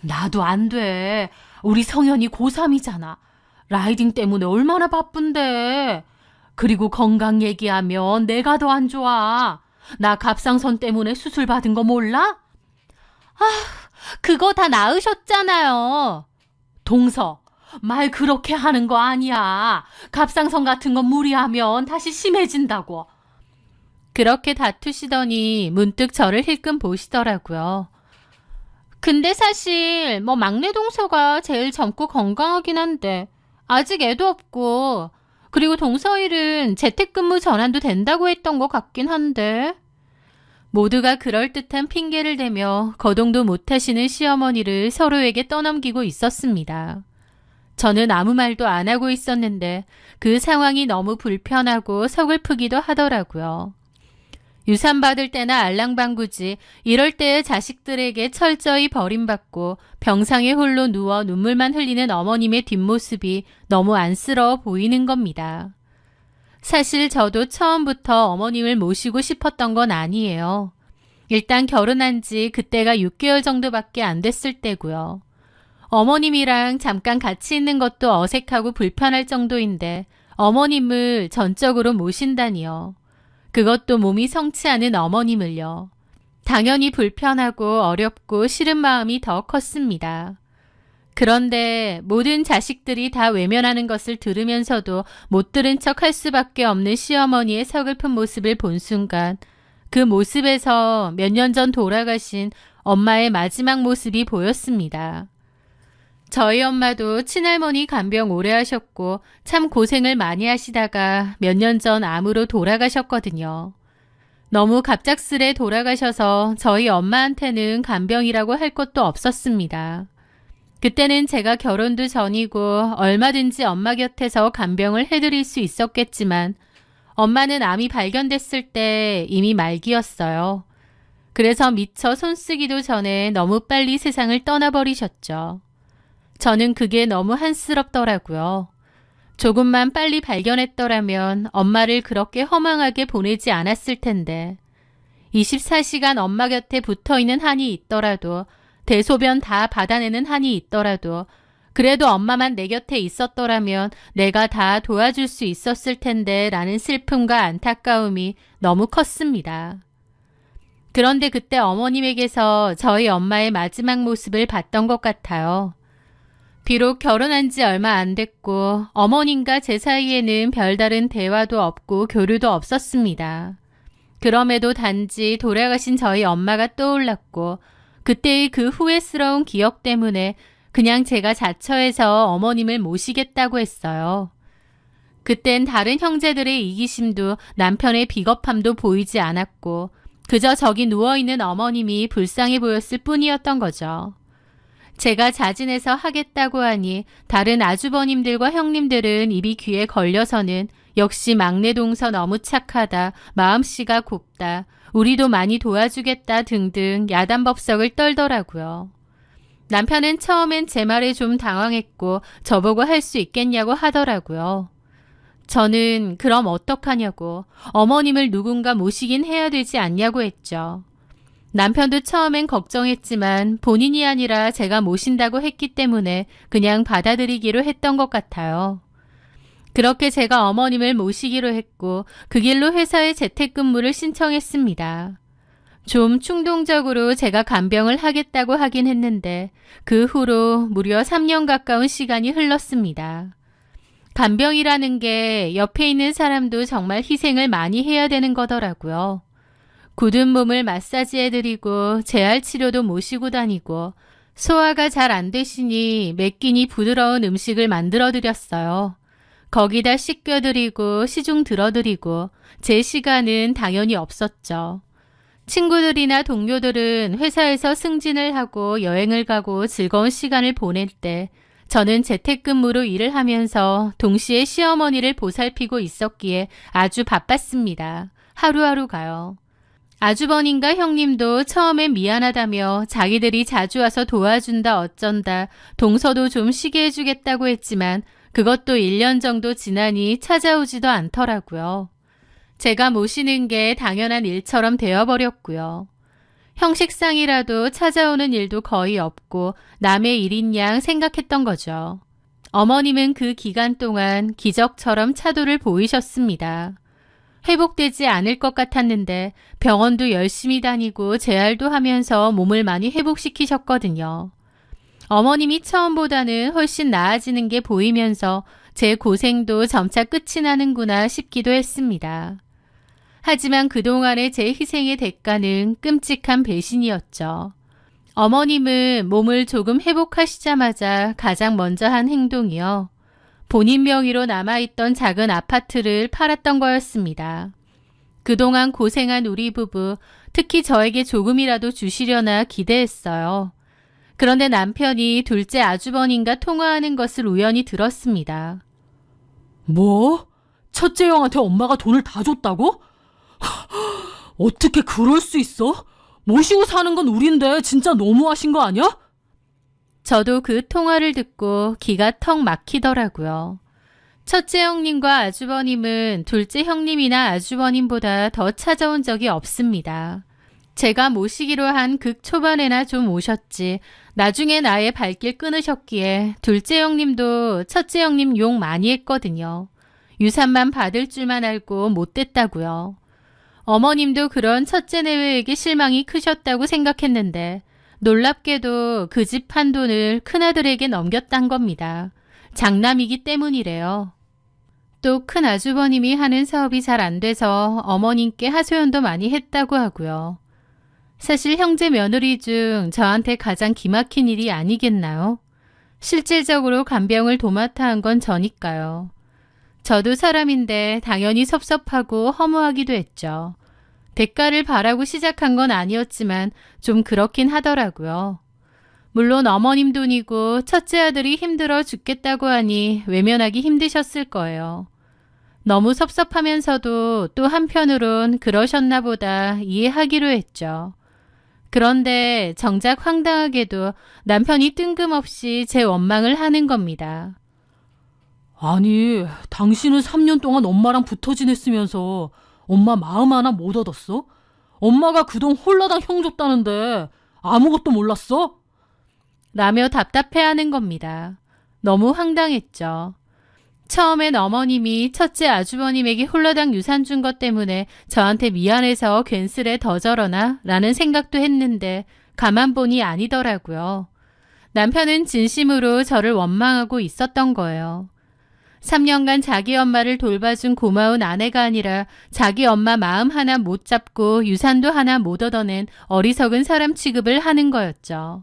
나도 안 돼. 우리 성현이 고3이잖아. 라이딩 때문에 얼마나 바쁜데. 그리고 건강 얘기하면 내가 더 안 좋아. 나 갑상선 때문에 수술 받은 거 몰라? 그거 다 나으셨잖아요. 동서, 말 그렇게 하는 거 아니야. 갑상선 같은 건 무리하면 다시 심해진다고. 그렇게 다투시더니 문득 저를 힐끔 보시더라고요. 근데 사실 막내 동서가 제일 젊고 건강하긴 한데 아직 애도 없고 그리고 동서일은 재택근무 전환도 된다고 했던 것 같긴 한데 모두가 그럴듯한 핑계를 대며 거동도 못하시는 시어머니를 서로에게 떠넘기고 있었습니다. 저는 아무 말도 안 하고 있었는데 그 상황이 너무 불편하고 서글프기도 하더라고요. 유산 받을 때나 알랑방구지 이럴 때의 자식들에게 철저히 버림받고 병상에 홀로 누워 눈물만 흘리는 어머님의 뒷모습이 너무 안쓰러워 보이는 겁니다. 사실 저도 처음부터 어머님을 모시고 싶었던 건 아니에요. 일단 결혼한 지 그때가 6개월 정도밖에 안 됐을 때고요. 어머님이랑 잠깐 같이 있는 것도 어색하고 불편할 정도인데 어머님을 전적으로 모신다니요. 그것도 몸이 성치 않은 어머님을요. 당연히 불편하고 어렵고 싫은 마음이 더 컸습니다. 그런데 모든 자식들이 다 외면하는 것을 들으면서도 못 들은 척 할 수밖에 없는 시어머니의 서글픈 모습을 본 순간 그 모습에서 몇 년 전 돌아가신 엄마의 마지막 모습이 보였습니다. 저희 엄마도 친할머니 간병 오래 하셨고 참 고생을 많이 하시다가 몇 년 전 암으로 돌아가셨거든요. 너무 갑작스레 돌아가셔서 저희 엄마한테는 간병이라고 할 것도 없었습니다. 그때는 제가 결혼도 전이고 얼마든지 엄마 곁에서 간병을 해드릴 수 있었겠지만 엄마는 암이 발견됐을 때 이미 말기였어요. 그래서 미처 손쓰기도 전에 너무 빨리 세상을 떠나버리셨죠. 저는 그게 너무 한스럽더라고요. 조금만 빨리 발견했더라면 엄마를 그렇게 허망하게 보내지 않았을 텐데 24시간 엄마 곁에 붙어있는 한이 있더라도 대소변 다 받아내는 한이 있더라도 그래도 엄마만 내 곁에 있었더라면 내가 다 도와줄 수 있었을 텐데 라는 슬픔과 안타까움이 너무 컸습니다. 그런데 그때 어머님에게서 저희 엄마의 마지막 모습을 봤던 것 같아요. 비록 결혼한 지 얼마 안 됐고 어머님과 제 사이에는 별다른 대화도 없고 교류도 없었습니다. 그럼에도 단지 돌아가신 저희 엄마가 떠올랐고 그때의 그 후회스러운 기억 때문에 그냥 제가 자처해서 어머님을 모시겠다고 했어요. 그땐 다른 형제들의 이기심도 남편의 비겁함도 보이지 않았고 그저 저기 누워있는 어머님이 불쌍해 보였을 뿐이었던 거죠. 제가 자진해서 하겠다고 하니 다른 아주버님들과 형님들은 입이 귀에 걸려서는 역시 막내 동서 너무 착하다, 마음씨가 곱다, 우리도 많이 도와주겠다 등등 야단법석을 떨더라고요. 남편은 처음엔 제 말에 좀 당황했고 저보고 할 수 있겠냐고 하더라고요. 저는 그럼 어떡하냐고 어머님을 누군가 모시긴 해야 되지 않냐고 했죠. 남편도 처음엔 걱정했지만 본인이 아니라 제가 모신다고 했기 때문에 그냥 받아들이기로 했던 것 같아요. 그렇게 제가 어머님을 모시기로 했고 그 길로 회사에 재택근무를 신청했습니다. 좀 충동적으로 제가 간병을 하겠다고 하긴 했는데 그 후로 무려 3년 가까운 시간이 흘렀습니다. 간병이라는 게 옆에 있는 사람도 정말 희생을 많이 해야 되는 거더라고요. 굳은 몸을 마사지해드리고 재활치료도 모시고 다니고 소화가 잘 안 되시니 매 끼니 부드러운 음식을 만들어드렸어요. 거기다 씻겨드리고 시중 들어드리고 제 시간은 당연히 없었죠. 친구들이나 동료들은 회사에서 승진을 하고 여행을 가고 즐거운 시간을 보낼 때 저는 재택근무로 일을 하면서 동시에 시어머니를 보살피고 있었기에 아주 바빴습니다. 하루하루가요. 아주버님과 형님도 처음엔 미안하다며 자기들이 자주 와서 도와준다 어쩐다 동서도 좀 쉬게 해주겠다고 했지만 그것도 1년 정도 지나니 찾아오지도 않더라고요. 제가 모시는 게 당연한 일처럼 되어버렸고요. 형식상이라도 찾아오는 일도 거의 없고 남의 일인 양 생각했던 거죠. 어머님은 그 기간 동안 기적처럼 차도를 보이셨습니다. 회복되지 않을 것 같았는데 병원도 열심히 다니고 재활도 하면서 몸을 많이 회복시키셨거든요. 어머님이 처음보다는 훨씬 나아지는 게 보이면서 제 고생도 점차 끝이 나는구나 싶기도 했습니다. 하지만 그동안의 제 희생의 대가는 끔찍한 배신이었죠. 어머님은 몸을 조금 회복하시자마자 가장 먼저 한 행동이요. 본인 명의로 남아있던 작은 아파트를 팔았던 거였습니다. 그동안 고생한 우리 부부, 특히 저에게 조금이라도 주시려나 기대했어요. 그런데 남편이 둘째 아주버님과 통화하는 것을 우연히 들었습니다. 뭐? 첫째 형한테 엄마가 돈을 다 줬다고? 어떻게 그럴 수 있어? 모시고 사는 건 우린데 진짜 너무하신 거 아니야? 저도 그 통화를 듣고 기가 턱 막히더라고요. 첫째 형님과 아주버님은 둘째 형님이나 아주버님보다 더 찾아온 적이 없습니다. 제가 모시기로 한 극 초반에나 좀 오셨지 나중에 나의 발길 끊으셨기에 둘째 형님도 첫째 형님 욕 많이 했거든요. 유산만 받을 줄만 알고 못됐다고요. 어머님도 그런 첫째 내외에게 실망이 크셨다고 생각했는데 놀랍게도 그 집 판 돈을 큰아들에게 넘겼단 겁니다. 장남이기 때문이래요. 또 큰아주버님이 하는 사업이 잘 안 돼서 어머님께 하소연도 많이 했다고 하고요. 사실 형제 며느리 중 저한테 가장 기막힌 일이 아니겠나요? 실질적으로 간병을 도맡아 한 건 저니까요. 저도 사람인데 당연히 섭섭하고 허무하기도 했죠. 대가를 바라고 시작한 건 아니었지만 좀 그렇긴 하더라고요. 물론 어머님 돈이고 첫째 아들이 힘들어 죽겠다고 하니 외면하기 힘드셨을 거예요. 너무 섭섭하면서도 또 한편으론 그러셨나 보다 이해하기로 했죠. 그런데 정작 황당하게도 남편이 뜬금없이 제 원망을 하는 겁니다. 아니, 당신은 3년 동안 엄마랑 붙어 지냈으면서 엄마 마음 하나 못 얻었어? 엄마가 그동 홀라당 형 줬다는데 아무것도 몰랐어? 라며 답답해하는 겁니다. 너무 황당했죠. 처음엔 어머님이 첫째 아주버님에게 홀라당 유산 준 것 때문에 저한테 미안해서 괜스레 더 저러나 라는 생각도 했는데 가만 보니 아니더라고요. 남편은 진심으로 저를 원망하고 있었던 거예요. 3년간 자기 엄마를 돌봐준 고마운 아내가 아니라 자기 엄마 마음 하나 못 잡고 유산도 하나 못 얻어낸 어리석은 사람 취급을 하는 거였죠.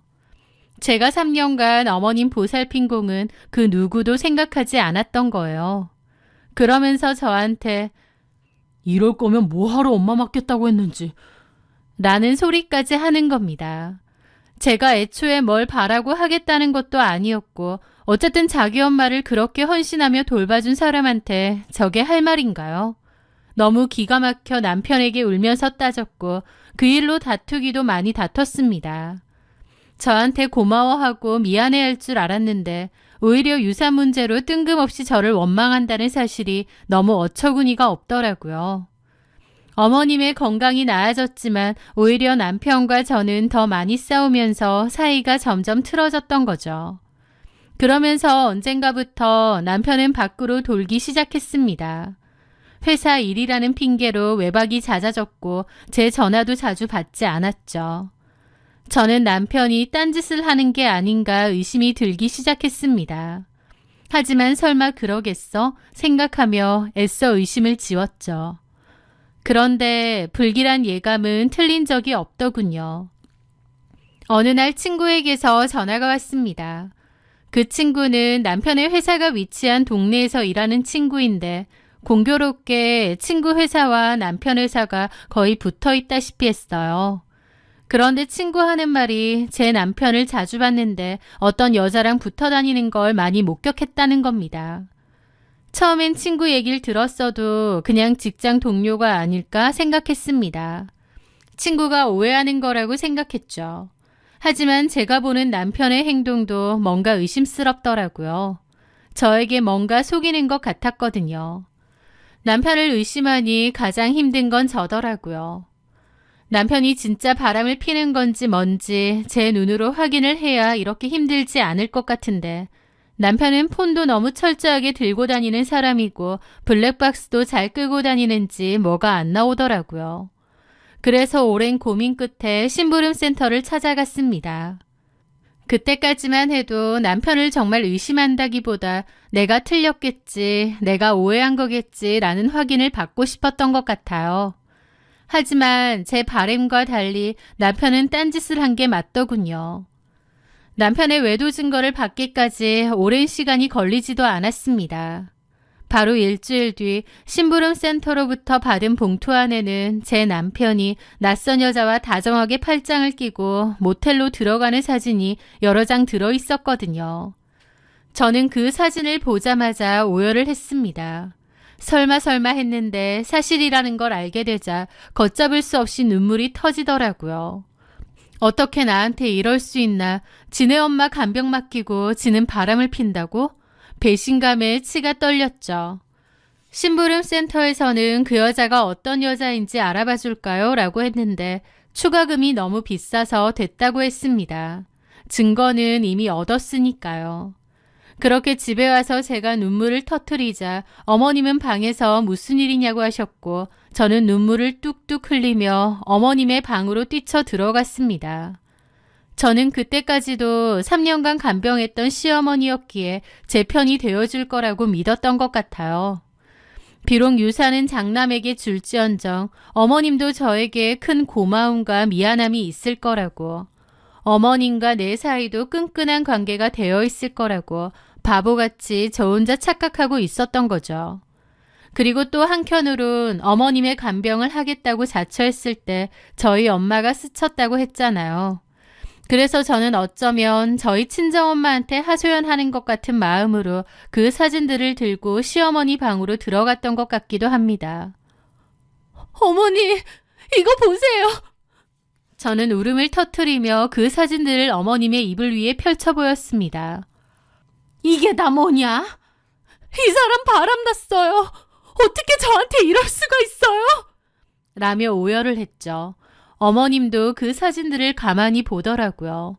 제가 3년간 어머님 보살핀 공은 그 누구도 생각하지 않았던 거예요. 그러면서 저한테 이럴 거면 뭐하러 엄마 맡겠다고 했는지 라는 소리까지 하는 겁니다. 제가 애초에 뭘 바라고 하겠다는 것도 아니었고 어쨌든 자기 엄마를 그렇게 헌신하며 돌봐준 사람한테 저게 할 말인가요? 너무 기가 막혀 남편에게 울면서 따졌고 그 일로 다투기도 많이 다퉜습니다. 저한테 고마워하고 미안해할 줄 알았는데 오히려 유산 문제로 뜬금없이 저를 원망한다는 사실이 너무 어처구니가 없더라고요. 어머님의 건강이 나아졌지만 오히려 남편과 저는 더 많이 싸우면서 사이가 점점 틀어졌던 거죠. 그러면서 언젠가부터 남편은 밖으로 돌기 시작했습니다. 회사 일이라는 핑계로 외박이 잦아졌고 제 전화도 자주 받지 않았죠. 저는 남편이 딴짓을 하는 게 아닌가 의심이 들기 시작했습니다. 하지만 설마 그러겠어? 생각하며 애써 의심을 지웠죠. 그런데 불길한 예감은 틀린 적이 없더군요. 어느 날 친구에게서 전화가 왔습니다. 그 친구는 남편의 회사가 위치한 동네에서 일하는 친구인데 공교롭게 친구 회사와 남편 회사가 거의 붙어 있다시피 했어요. 그런데 친구 하는 말이 제 남편을 자주 봤는데 어떤 여자랑 붙어 다니는 걸 많이 목격했다는 겁니다. 처음엔 친구 얘기를 들었어도 그냥 직장 동료가 아닐까 생각했습니다. 친구가 오해하는 거라고 생각했죠. 하지만 제가 보는 남편의 행동도 뭔가 의심스럽더라고요. 저에게 뭔가 속이는 것 같았거든요. 남편을 의심하니 가장 힘든 건 저더라고요. 남편이 진짜 바람을 피는 건지 뭔지 제 눈으로 확인을 해야 이렇게 힘들지 않을 것 같은데 남편은 폰도 너무 철저하게 들고 다니는 사람이고 블랙박스도 잘 끄고 다니는지 뭐가 안 나오더라고요. 그래서 오랜 고민 끝에 심부름센터를 찾아갔습니다. 그때까지만 해도 남편을 정말 의심한다기보다 내가 틀렸겠지, 내가 오해한 거겠지라는 확인을 받고 싶었던 것 같아요. 하지만 제 바람과 달리 남편은 딴짓을 한 게 맞더군요. 남편의 외도 증거를 받기까지 오랜 시간이 걸리지도 않았습니다. 바로 일주일 뒤 심부름센터로부터 받은 봉투 안에는 제 남편이 낯선 여자와 다정하게 팔짱을 끼고 모텔로 들어가는 사진이 여러 장 들어 있었거든요. 저는 그 사진을 보자마자 오열을 했습니다. 설마 했는데 사실이라는 걸 알게 되자 걷잡을 수 없이 눈물이 터지더라고요. 어떻게 나한테 이럴 수 있나. 지네 엄마 간병 맡기고 지는 바람을 핀다고? 배신감에 치가 떨렸죠. 심부름 센터에서는 그 여자가 어떤 여자인지 알아봐 줄까요? 라고 했는데 추가금이 너무 비싸서 됐다고 했습니다. 증거는 이미 얻었으니까요. 그렇게 집에 와서 제가 눈물을 터뜨리자 어머님은 방에서 무슨 일이냐고 하셨고 저는 눈물을 뚝뚝 흘리며 어머님의 방으로 뛰쳐 들어갔습니다. 저는 그때까지도 3년간 간병했던 시어머니였기에 제 편이 되어줄 거라고 믿었던 것 같아요. 비록 유산은 장남에게 줄지언정 어머님도 저에게 큰 고마움과 미안함이 있을 거라고, 어머님과 내 사이도 끈끈한 관계가 되어 있을 거라고 바보같이 저 혼자 착각하고 있었던 거죠. 그리고 또 한켠으론 어머님의 간병을 하겠다고 자처했을 때 저희 엄마가 스쳤다고 했잖아요. 그래서 저는 어쩌면 저희 친정엄마한테 하소연하는 것 같은 마음으로 그 사진들을 들고 시어머니 방으로 들어갔던 것 같기도 합니다. 어머니, 이거 보세요. 저는 울음을 터뜨리며 그 사진들을 어머님의 이불 위에 펼쳐 보였습니다. 이게 다 뭐냐? 이 사람 바람났어요. 어떻게 저한테 이럴 수가 있어요? 라며 오열을 했죠. 어머님도 그 사진들을 가만히 보더라고요.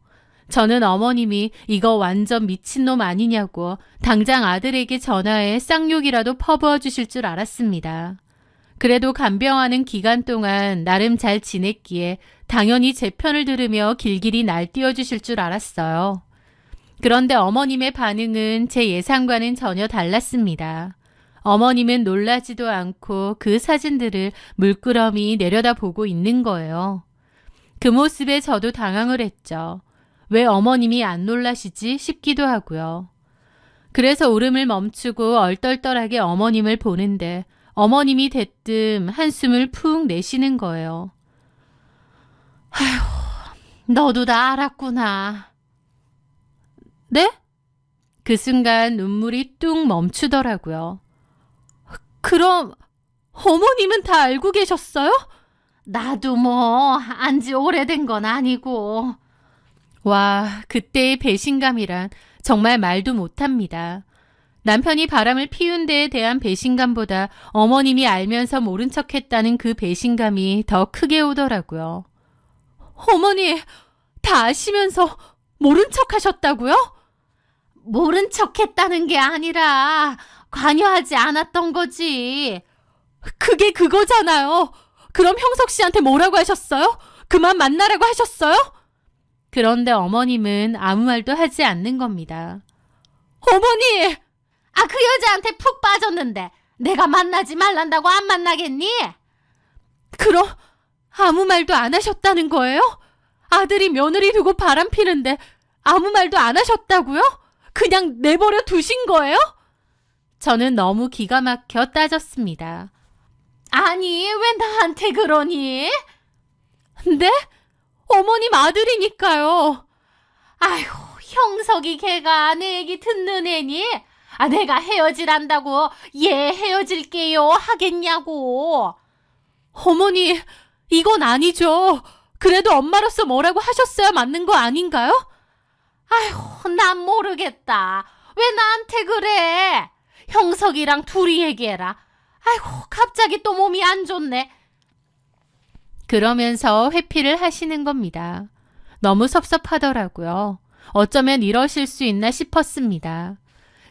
저는 어머님이 이거 완전 미친놈 아니냐고 당장 아들에게 전화해 쌍욕이라도 퍼부어 주실 줄 알았습니다. 그래도 간병하는 기간 동안 나름 잘 지냈기에 당연히 제 편을 들으며 길길이 날뛰어 주실 줄 알았어요. 그런데 어머님의 반응은 제 예상과는 전혀 달랐습니다. 어머님은 놀라지도 않고 그 사진들을 물끄러미 내려다보고 있는 거예요. 그 모습에 저도 당황을 했죠. 왜 어머님이 안 놀라시지 싶기도 하고요. 그래서 울음을 멈추고 얼떨떨하게 어머님을 보는데 어머님이 대뜸 한숨을 푹 내쉬는 거예요. 아휴, 너도 다 알았구나. 네? 그 순간 눈물이 뚝 멈추더라고요. 그럼 어머님은 다 알고 계셨어요? 나도 뭐 안지 오래된 건 아니고. 와, 그때의 배신감이란 정말 말도 못합니다. 남편이 바람을 피운 데에 대한 배신감보다 어머님이 알면서 모른 척했다는 그 배신감이 더 크게 오더라고요. 어머니, 다 아시면서 모른 척 하셨다고요? 모른 척 했다는 게 아니라 관여하지 않았던 거지. 그게 그거잖아요. 그럼 형석 씨한테 뭐라고 하셨어요? 그만 만나라고 하셨어요? 그런데 어머님은 아무 말도 하지 않는 겁니다. 어머니! 그 여자한테 푹 빠졌는데 내가 만나지 말란다고 안 만나겠니? 그럼 아무 말도 안 하셨다는 거예요? 아들이 며느리 두고 바람 피는데 아무 말도 안 하셨다고요? 그냥 내버려 두신 거예요? 저는 너무 기가 막혀 따졌습니다. 아니, 왜 나한테 그러니? 네? 어머님 아들이니까요. 아휴, 형석이 걔가 내 얘기 듣는 애니? 내가 헤어지란다고 얘 헤어질게요 하겠냐고. 어머니, 이건 아니죠. 그래도 엄마로서 뭐라고 하셨어야 맞는 거 아닌가요? 아휴, 난 모르겠다. 왜 나한테 그래? 형석이랑 둘이 얘기해라. 아이고, 갑자기 또 몸이 안 좋네. 그러면서 회피를 하시는 겁니다. 너무 섭섭하더라고요. 어쩌면 이러실 수 있나 싶었습니다.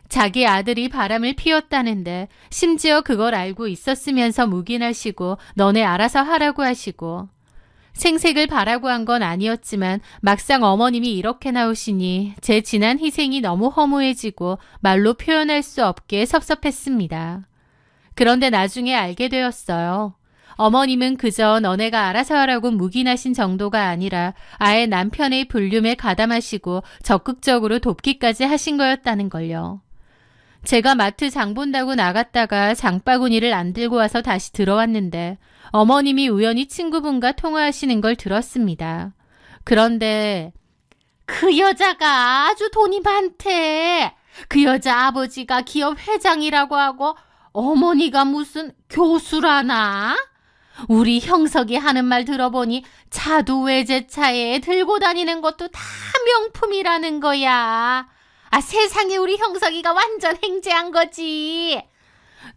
자기 아들이 바람을 피웠다는데 심지어 그걸 알고 있었으면서 묵인하시고 너네 알아서 하라고 하시고, 생색을 바라고 한 건 아니었지만 막상 어머님이 이렇게 나오시니 제 지난 희생이 너무 허무해지고 말로 표현할 수 없게 섭섭했습니다. 그런데 나중에 알게 되었어요. 어머님은 그저 너네가 알아서 하라고 묵인하신 정도가 아니라 아예 남편의 불륜에 가담하시고 적극적으로 돕기까지 하신 거였다는 걸요. 제가 마트 장 본다고 나갔다가 장바구니를 안 들고 와서 다시 들어왔는데 어머님이 우연히 친구분과 통화하시는 걸 들었습니다. 그런데 그 여자가 아주 돈이 많대. 그 여자 아버지가 기업 회장이라고 하고 어머니가 무슨 교수라나? 우리 형석이 하는 말 들어보니 차도 외제차에 들고 다니는 것도 다 명품이라는 거야. 아, 세상에 우리 형석이가 완전 행제한 거지.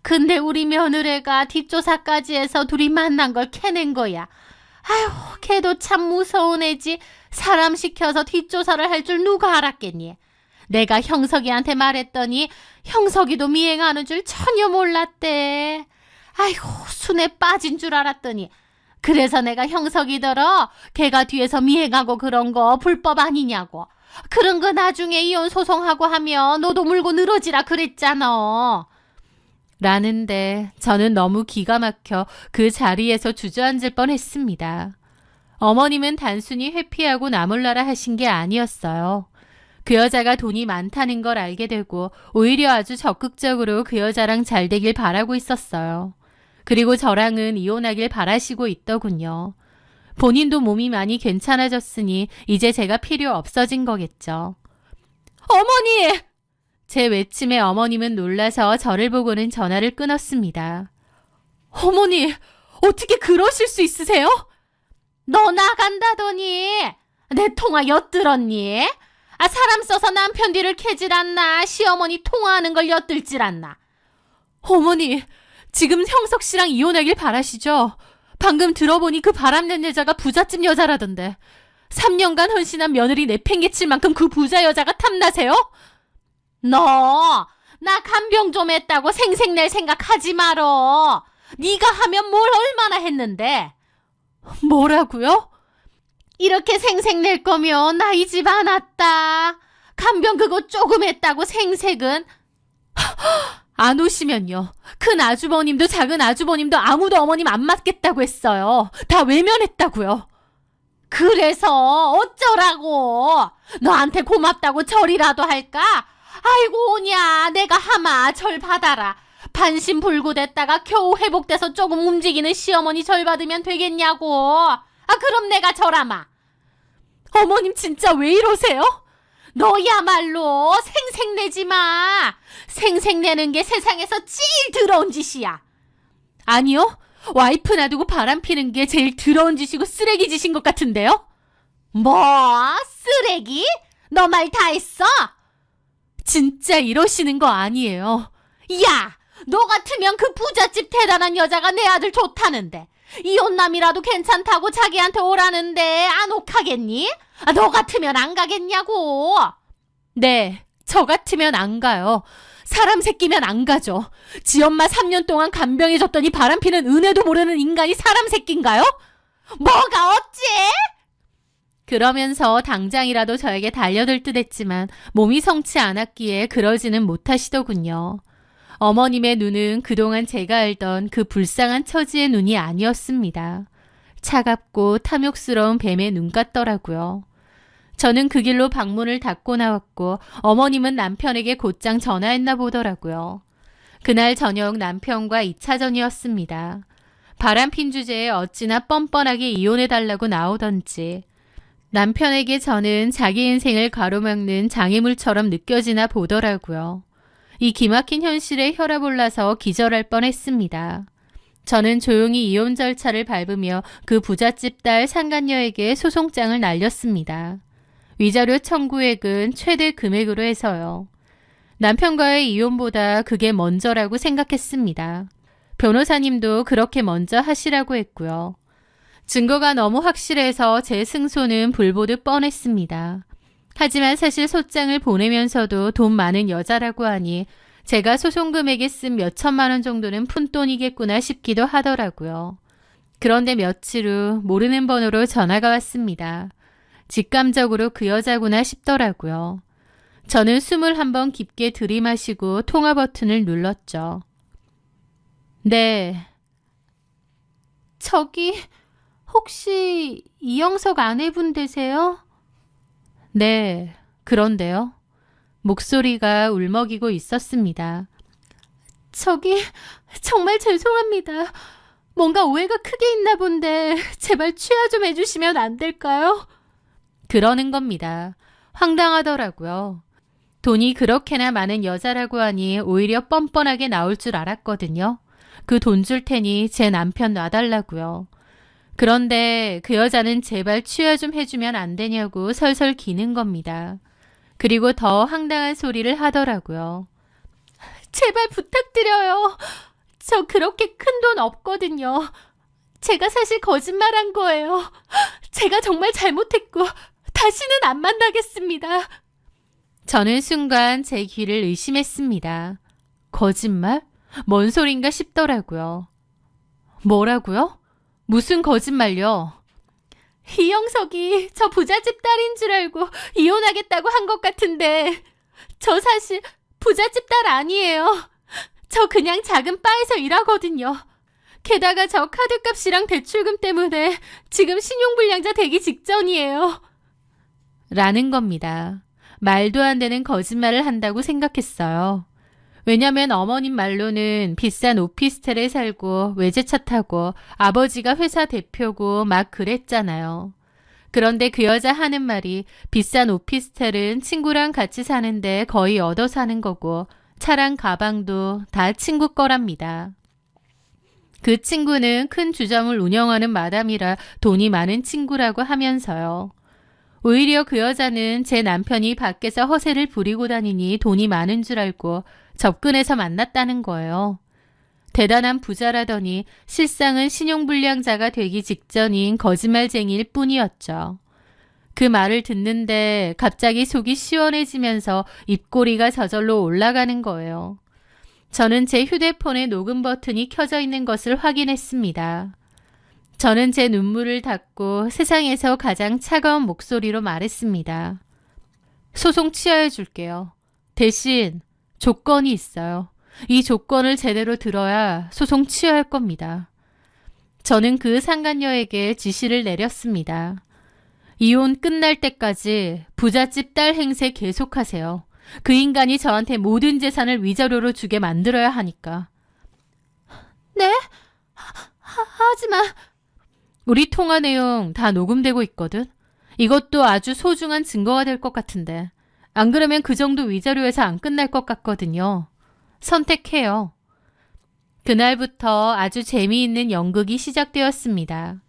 근데 우리 며느리가 뒷조사까지 해서 둘이 만난 걸 캐낸 거야. 아휴, 걔도 참 무서운 애지. 사람 시켜서 뒷조사를 할 줄 누가 알았겠니? 내가 형석이한테 말했더니 형석이도 미행하는 줄 전혀 몰랐대. 아이고, 순에 빠진 줄 알았더니. 그래서 내가 형석이더러 걔가 뒤에서 미행하고 그런 거 불법 아니냐고. 그런 거 나중에 이혼 소송하고 하면 너도 물고 늘어지라 그랬잖아. 라는데 저는 너무 기가 막혀 그 자리에서 주저앉을 뻔했습니다. 어머님은 단순히 회피하고 나몰라라 하신 게 아니었어요. 그 여자가 돈이 많다는 걸 알게 되고 오히려 아주 적극적으로 그 여자랑 잘 되길 바라고 있었어요. 그리고 저랑은 이혼하길 바라시고 있더군요. 본인도 몸이 많이 괜찮아졌으니 이제 제가 필요 없어진 거겠죠. 어머니! 제 외침에 어머님은 놀라서 저를 보고는 전화를 끊었습니다. 어머니, 어떻게 그러실 수 있으세요? 너 나간다더니 내 통화 엿들었니? 아, 사람 써서 남편 뒤를 캐질 않나? 시어머니 통화하는 걸 엿들질 않나? 어머니, 지금 형석 씨랑 이혼하길 바라시죠? 방금 들어보니 그 바람낸 여자가 부잣집 여자라던데. 3년간 헌신한 며느리 내팽개칠 만큼 그 부자 여자가 탐나세요? 너, 나 간병 좀 했다고 생색낼 생각하지 말어. 네가 하면 뭘 얼마나 했는데. 뭐라고요? 이렇게 생색낼 거면 나 이 집 안 왔다. 간병 그거 조금 했다고 생색은. 안 오시면요. 큰 아주버님도 작은 아주버님도 아무도 어머님 안 맡겠다고 했어요. 다 외면했다고요. 그래서 어쩌라고. 너한테 고맙다고 절이라도 할까? 아이고 오냐, 내가 하마 절 받아라. 반신불구됐다가 겨우 회복돼서 조금 움직이는 시어머니 절 받으면 되겠냐고. 아, 그럼 내가 절하마. 어머님 진짜 왜 이러세요? 너야말로 생색내지 마. 생색내는 게 세상에서 제일 더러운 짓이야. 아니요, 와이프 놔두고 바람 피는 게 제일 더러운 짓이고 쓰레기 짓인 것 같은데요? 뭐? 쓰레기? 너 말 다 했어? 진짜 이러시는 거 아니에요. 야, 너 같으면 그 부잣집 대단한 여자가 내 아들 좋다는데 이혼남이라도 괜찮다고 자기한테 오라는데 안 옥하겠니? 아, 너 같으면 안 가겠냐고. 네, 저 같으면 안 가요. 사람 새끼면 안 가죠. 지 엄마 3년 동안 간병해줬더니 바람피는 은혜도 모르는 인간이 사람 새끼인가요? 뭐가 어째? 그러면서 당장이라도 저에게 달려들 듯 했지만 몸이 성치 않았기에 그러지는 못하시더군요. 어머님의 눈은 그동안 제가 알던 그 불쌍한 처지의 눈이 아니었습니다. 차갑고 탐욕스러운 뱀의 눈 같더라고요. 저는 그 길로 방문을 닫고 나왔고 어머님은 남편에게 곧장 전화했나 보더라고요. 그날 저녁 남편과 2차전이었습니다. 바람핀 주제에 어찌나 뻔뻔하게 이혼해달라고 나오던지 남편에게 저는 자기 인생을 가로막는 장애물처럼 느껴지나 보더라고요. 이 기막힌 현실에 혈압 올라서 기절할 뻔했습니다. 저는 조용히 이혼 절차를 밟으며 그 부잣집 딸 상간녀에게 소송장을 날렸습니다. 위자료 청구액은 최대 금액으로 해서요. 남편과의 이혼보다 그게 먼저라고 생각했습니다. 변호사님도 그렇게 먼저 하시라고 했고요. 증거가 너무 확실해서 제 승소는 불보듯 뻔했습니다. 하지만 사실 소장을 보내면서도 돈 많은 여자라고 하니 제가 소송 금액에 쓴 몇천만 원 정도는 푼돈이겠구나 싶기도 하더라고요. 그런데 며칠 후 모르는 번호로 전화가 왔습니다. 직감적으로 그 여자구나 싶더라고요. 저는 숨을 한번 깊게 들이마시고 통화 버튼을 눌렀죠. 네. 저기 혹시 이영석 아내분 되세요? 네, 그런데요. 목소리가 울먹이고 있었습니다. 저기 정말 죄송합니다. 뭔가 오해가 크게 있나 본데 제발 취하 좀 해주시면 안 될까요? 그러는 겁니다. 황당하더라고요. 돈이 그렇게나 많은 여자라고 하니 오히려 뻔뻔하게 나올 줄 알았거든요. 그 돈 줄 테니 제 남편 놔달라고요. 그런데 그 여자는 제발 취하 좀 해주면 안 되냐고 설설 기는 겁니다. 그리고 더 황당한 소리를 하더라고요. 제발 부탁드려요. 저 그렇게 큰 돈 없거든요. 제가 사실 거짓말한 거예요. 제가 정말 잘못했고 다시는 안 만나겠습니다. 저는 순간 제 귀를 의심했습니다. 거짓말? 뭔 소린가 싶더라고요. 뭐라고요? 무슨 거짓말요? 이영석이 저 부잣집 딸인 줄 알고 이혼하겠다고 한 것 같은데 저 사실 부잣집 딸 아니에요. 저 그냥 작은 바에서 일하거든요. 게다가 저 카드값이랑 대출금 때문에 지금 신용불량자 되기 직전이에요. 라는 겁니다. 말도 안 되는 거짓말을 한다고 생각했어요. 왜냐면 어머님 말로는 비싼 오피스텔에 살고 외제차 타고 아버지가 회사 대표고 막 그랬잖아요. 그런데 그 여자 하는 말이 비싼 오피스텔은 친구랑 같이 사는데 거의 얻어 사는 거고 차랑 가방도 다 친구 거랍니다. 그 친구는 큰 주점을 운영하는 마담이라 돈이 많은 친구라고 하면서요. 오히려 그 여자는 제 남편이 밖에서 허세를 부리고 다니니 돈이 많은 줄 알고 접근해서 만났다는 거예요. 대단한 부자라더니 실상은 신용불량자가 되기 직전인 거짓말쟁이일 뿐이었죠. 그 말을 듣는데 갑자기 속이 시원해지면서 입꼬리가 저절로 올라가는 거예요. 저는 제 휴대폰의 녹음 버튼이 켜져 있는 것을 확인했습니다. 저는 제 눈물을 닦고 세상에서 가장 차가운 목소리로 말했습니다. 소송 취하해 줄게요. 대신 조건이 있어요. 이 조건을 제대로 들어야 소송 취하할 겁니다. 저는 그 상간녀에게 지시를 내렸습니다. 이혼 끝날 때까지 부잣집 딸 행세 계속하세요. 그 인간이 저한테 모든 재산을 위자료로 주게 만들어야 하니까. 네? 하지만 우리 통화 내용 다 녹음되고 있거든. 이것도 아주 소중한 증거가 될 것 같은데 안 그러면 그 정도 위자료에서 안 끝날 것 같거든요. 선택해요. 그날부터 아주 재미있는 연극이 시작되었습니다.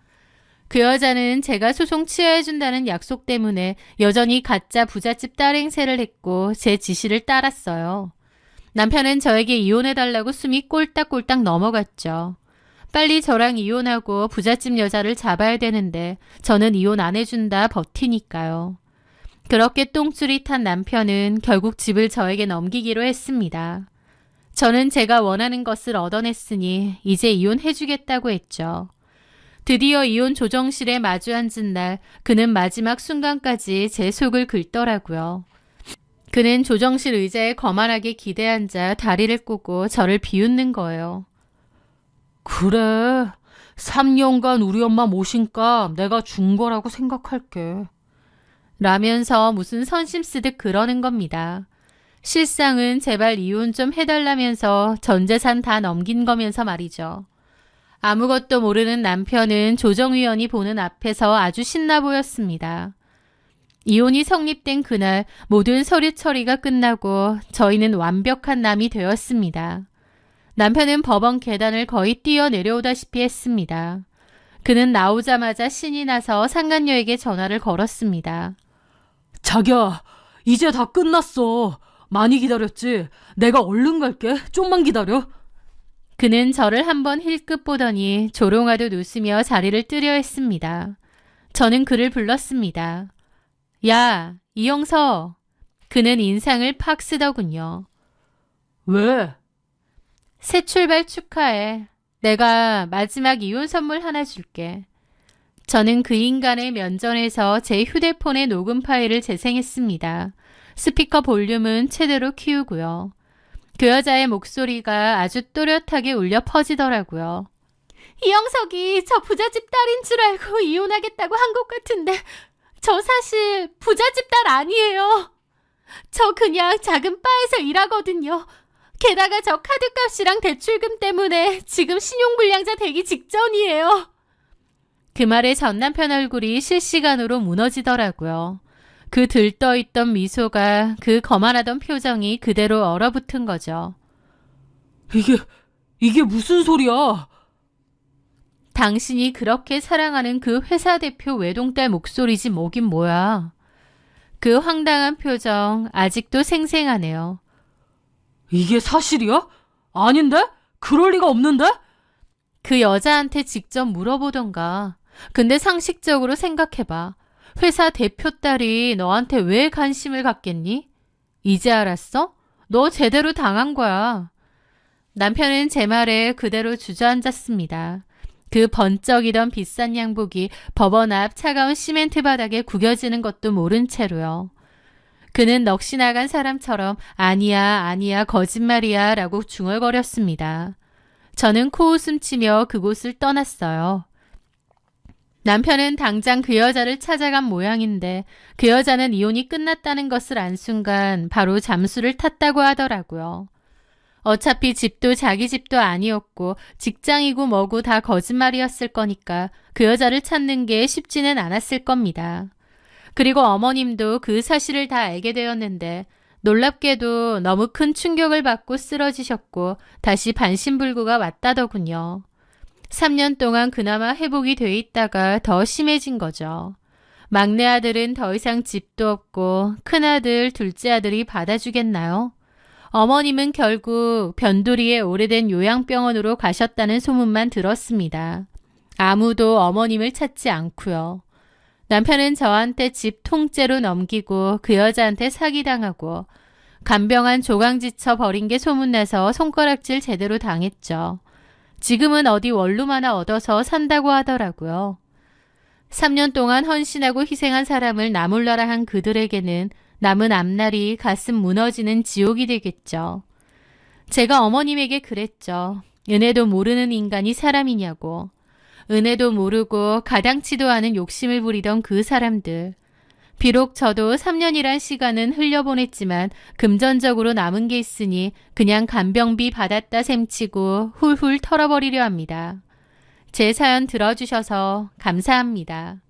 그 여자는 제가 소송 취하해준다는 약속 때문에 여전히 가짜 부잣집 딸 행세를 했고 제 지시를 따랐어요. 남편은 저에게 이혼해달라고 숨이 꼴딱꼴딱 넘어갔죠. 빨리 저랑 이혼하고 부잣집 여자를 잡아야 되는데 저는 이혼 안 해준다 버티니까요. 그렇게 똥줄이 탄 남편은 결국 집을 저에게 넘기기로 했습니다. 저는 제가 원하는 것을 얻어냈으니 이제 이혼해주겠다고 했죠. 드디어 이혼 조정실에 마주 앉은 날 그는 마지막 순간까지 제 속을 긁더라고요. 그는 조정실 의자에 거만하게 기대앉아 다리를 꼬고 저를 비웃는 거예요. 그래, 3년간 우리 엄마 모신값 내가 준 거라고 생각할게. 라면서 무슨 선심 쓰듯 그러는 겁니다. 실상은 제발 이혼 좀 해달라면서 전 재산 다 넘긴 거면서 말이죠. 아무것도 모르는 남편은 조정위원이 보는 앞에서 아주 신나 보였습니다. 이혼이 성립된 그날 모든 서류 처리가 끝나고 저희는 완벽한 남이 되었습니다. 남편은 법원 계단을 거의 뛰어 내려오다시피 했습니다. 그는 나오자마자 신이 나서 상간녀에게 전화를 걸었습니다. 자기야, 이제 다 끝났어. 많이 기다렸지? 내가 얼른 갈게. 좀만 기다려. 그는 저를 한번 힐끗 보더니 조롱하듯 웃으며 자리를 뜨려 했습니다. 저는 그를 불렀습니다. 야, 이영석. 그는 인상을 팍 쓰더군요. 왜? 새 출발 축하해. 내가 마지막 이혼 선물 하나 줄게. 저는 그 인간의 면전에서 제 휴대폰의 녹음 파일을 재생했습니다. 스피커 볼륨은 최대로 키우고요. 그 여자의 목소리가 아주 또렷하게 울려 퍼지더라고요. 이영석이 저 부잣집 딸인 줄 알고 이혼하겠다고 한 것 같은데 저 사실 부잣집 딸 아니에요. 저 그냥 작은 바에서 일하거든요. 게다가 저 카드값이랑 대출금 때문에 지금 신용불량자 되기 직전이에요. 그 말에 전 남편 얼굴이 실시간으로 무너지더라고요. 그 들떠있던 미소가 그 거만하던 표정이 그대로 얼어붙은 거죠. 이게 무슨 소리야? 당신이 그렇게 사랑하는 그 회사 대표 외동딸 목소리지 뭐긴 뭐야. 그 황당한 표정 아직도 생생하네요. 이게 사실이야? 아닌데? 그럴 리가 없는데? 그 여자한테 직접 물어보던가. 근데 상식적으로 생각해봐. 회사 대표 딸이 너한테 왜 관심을 갖겠니? 이제 알았어? 너 제대로 당한 거야. 남편은 제 말에 그대로 주저앉았습니다. 그 번쩍이던 비싼 양복이 법원 앞 차가운 시멘트 바닥에 구겨지는 것도 모른 채로요. 그는 넋이 나간 사람처럼 아니야, 거짓말이야 라고 중얼거렸습니다. 저는 코웃음 치며 그곳을 떠났어요. 남편은 당장 그 여자를 찾아간 모양인데 그 여자는 이혼이 끝났다는 것을 안 순간 바로 잠수를 탔다고 하더라고요. 어차피 집도 자기 집도 아니었고 직장이고 뭐고 다 거짓말이었을 거니까 그 여자를 찾는 게 쉽지는 않았을 겁니다. 그리고 어머님도 그 사실을 다 알게 되었는데 놀랍게도 너무 큰 충격을 받고 쓰러지셨고 다시 반신불구가 왔다더군요. 3년 동안 그나마 회복이 돼 있다가 더 심해진 거죠. 막내 아들은 더 이상 집도 없고 큰아들, 둘째 아들이 받아주겠나요? 어머님은 결국 변두리의 오래된 요양병원으로 가셨다는 소문만 들었습니다. 아무도 어머님을 찾지 않고요. 남편은 저한테 집 통째로 넘기고 그 여자한테 사기당하고 간병한 조강지쳐 버린 게 소문나서 손가락질 제대로 당했죠. 지금은 어디 원룸 하나 얻어서 산다고 하더라고요. 3년 동안 헌신하고 희생한 사람을 나몰라라 한 그들에게는 남은 앞날이 가슴 무너지는 지옥이 되겠죠. 제가 어머님에게 그랬죠. 은혜도 모르는 인간이 사람이냐고. 은혜도 모르고 가당치도 않은 욕심을 부리던 그 사람들. 비록 저도 3년이란 시간은 흘려보냈지만 금전적으로 남은 게 있으니 그냥 간병비 받았다 셈치고 훌훌 털어버리려 합니다. 제 사연 들어주셔서 감사합니다.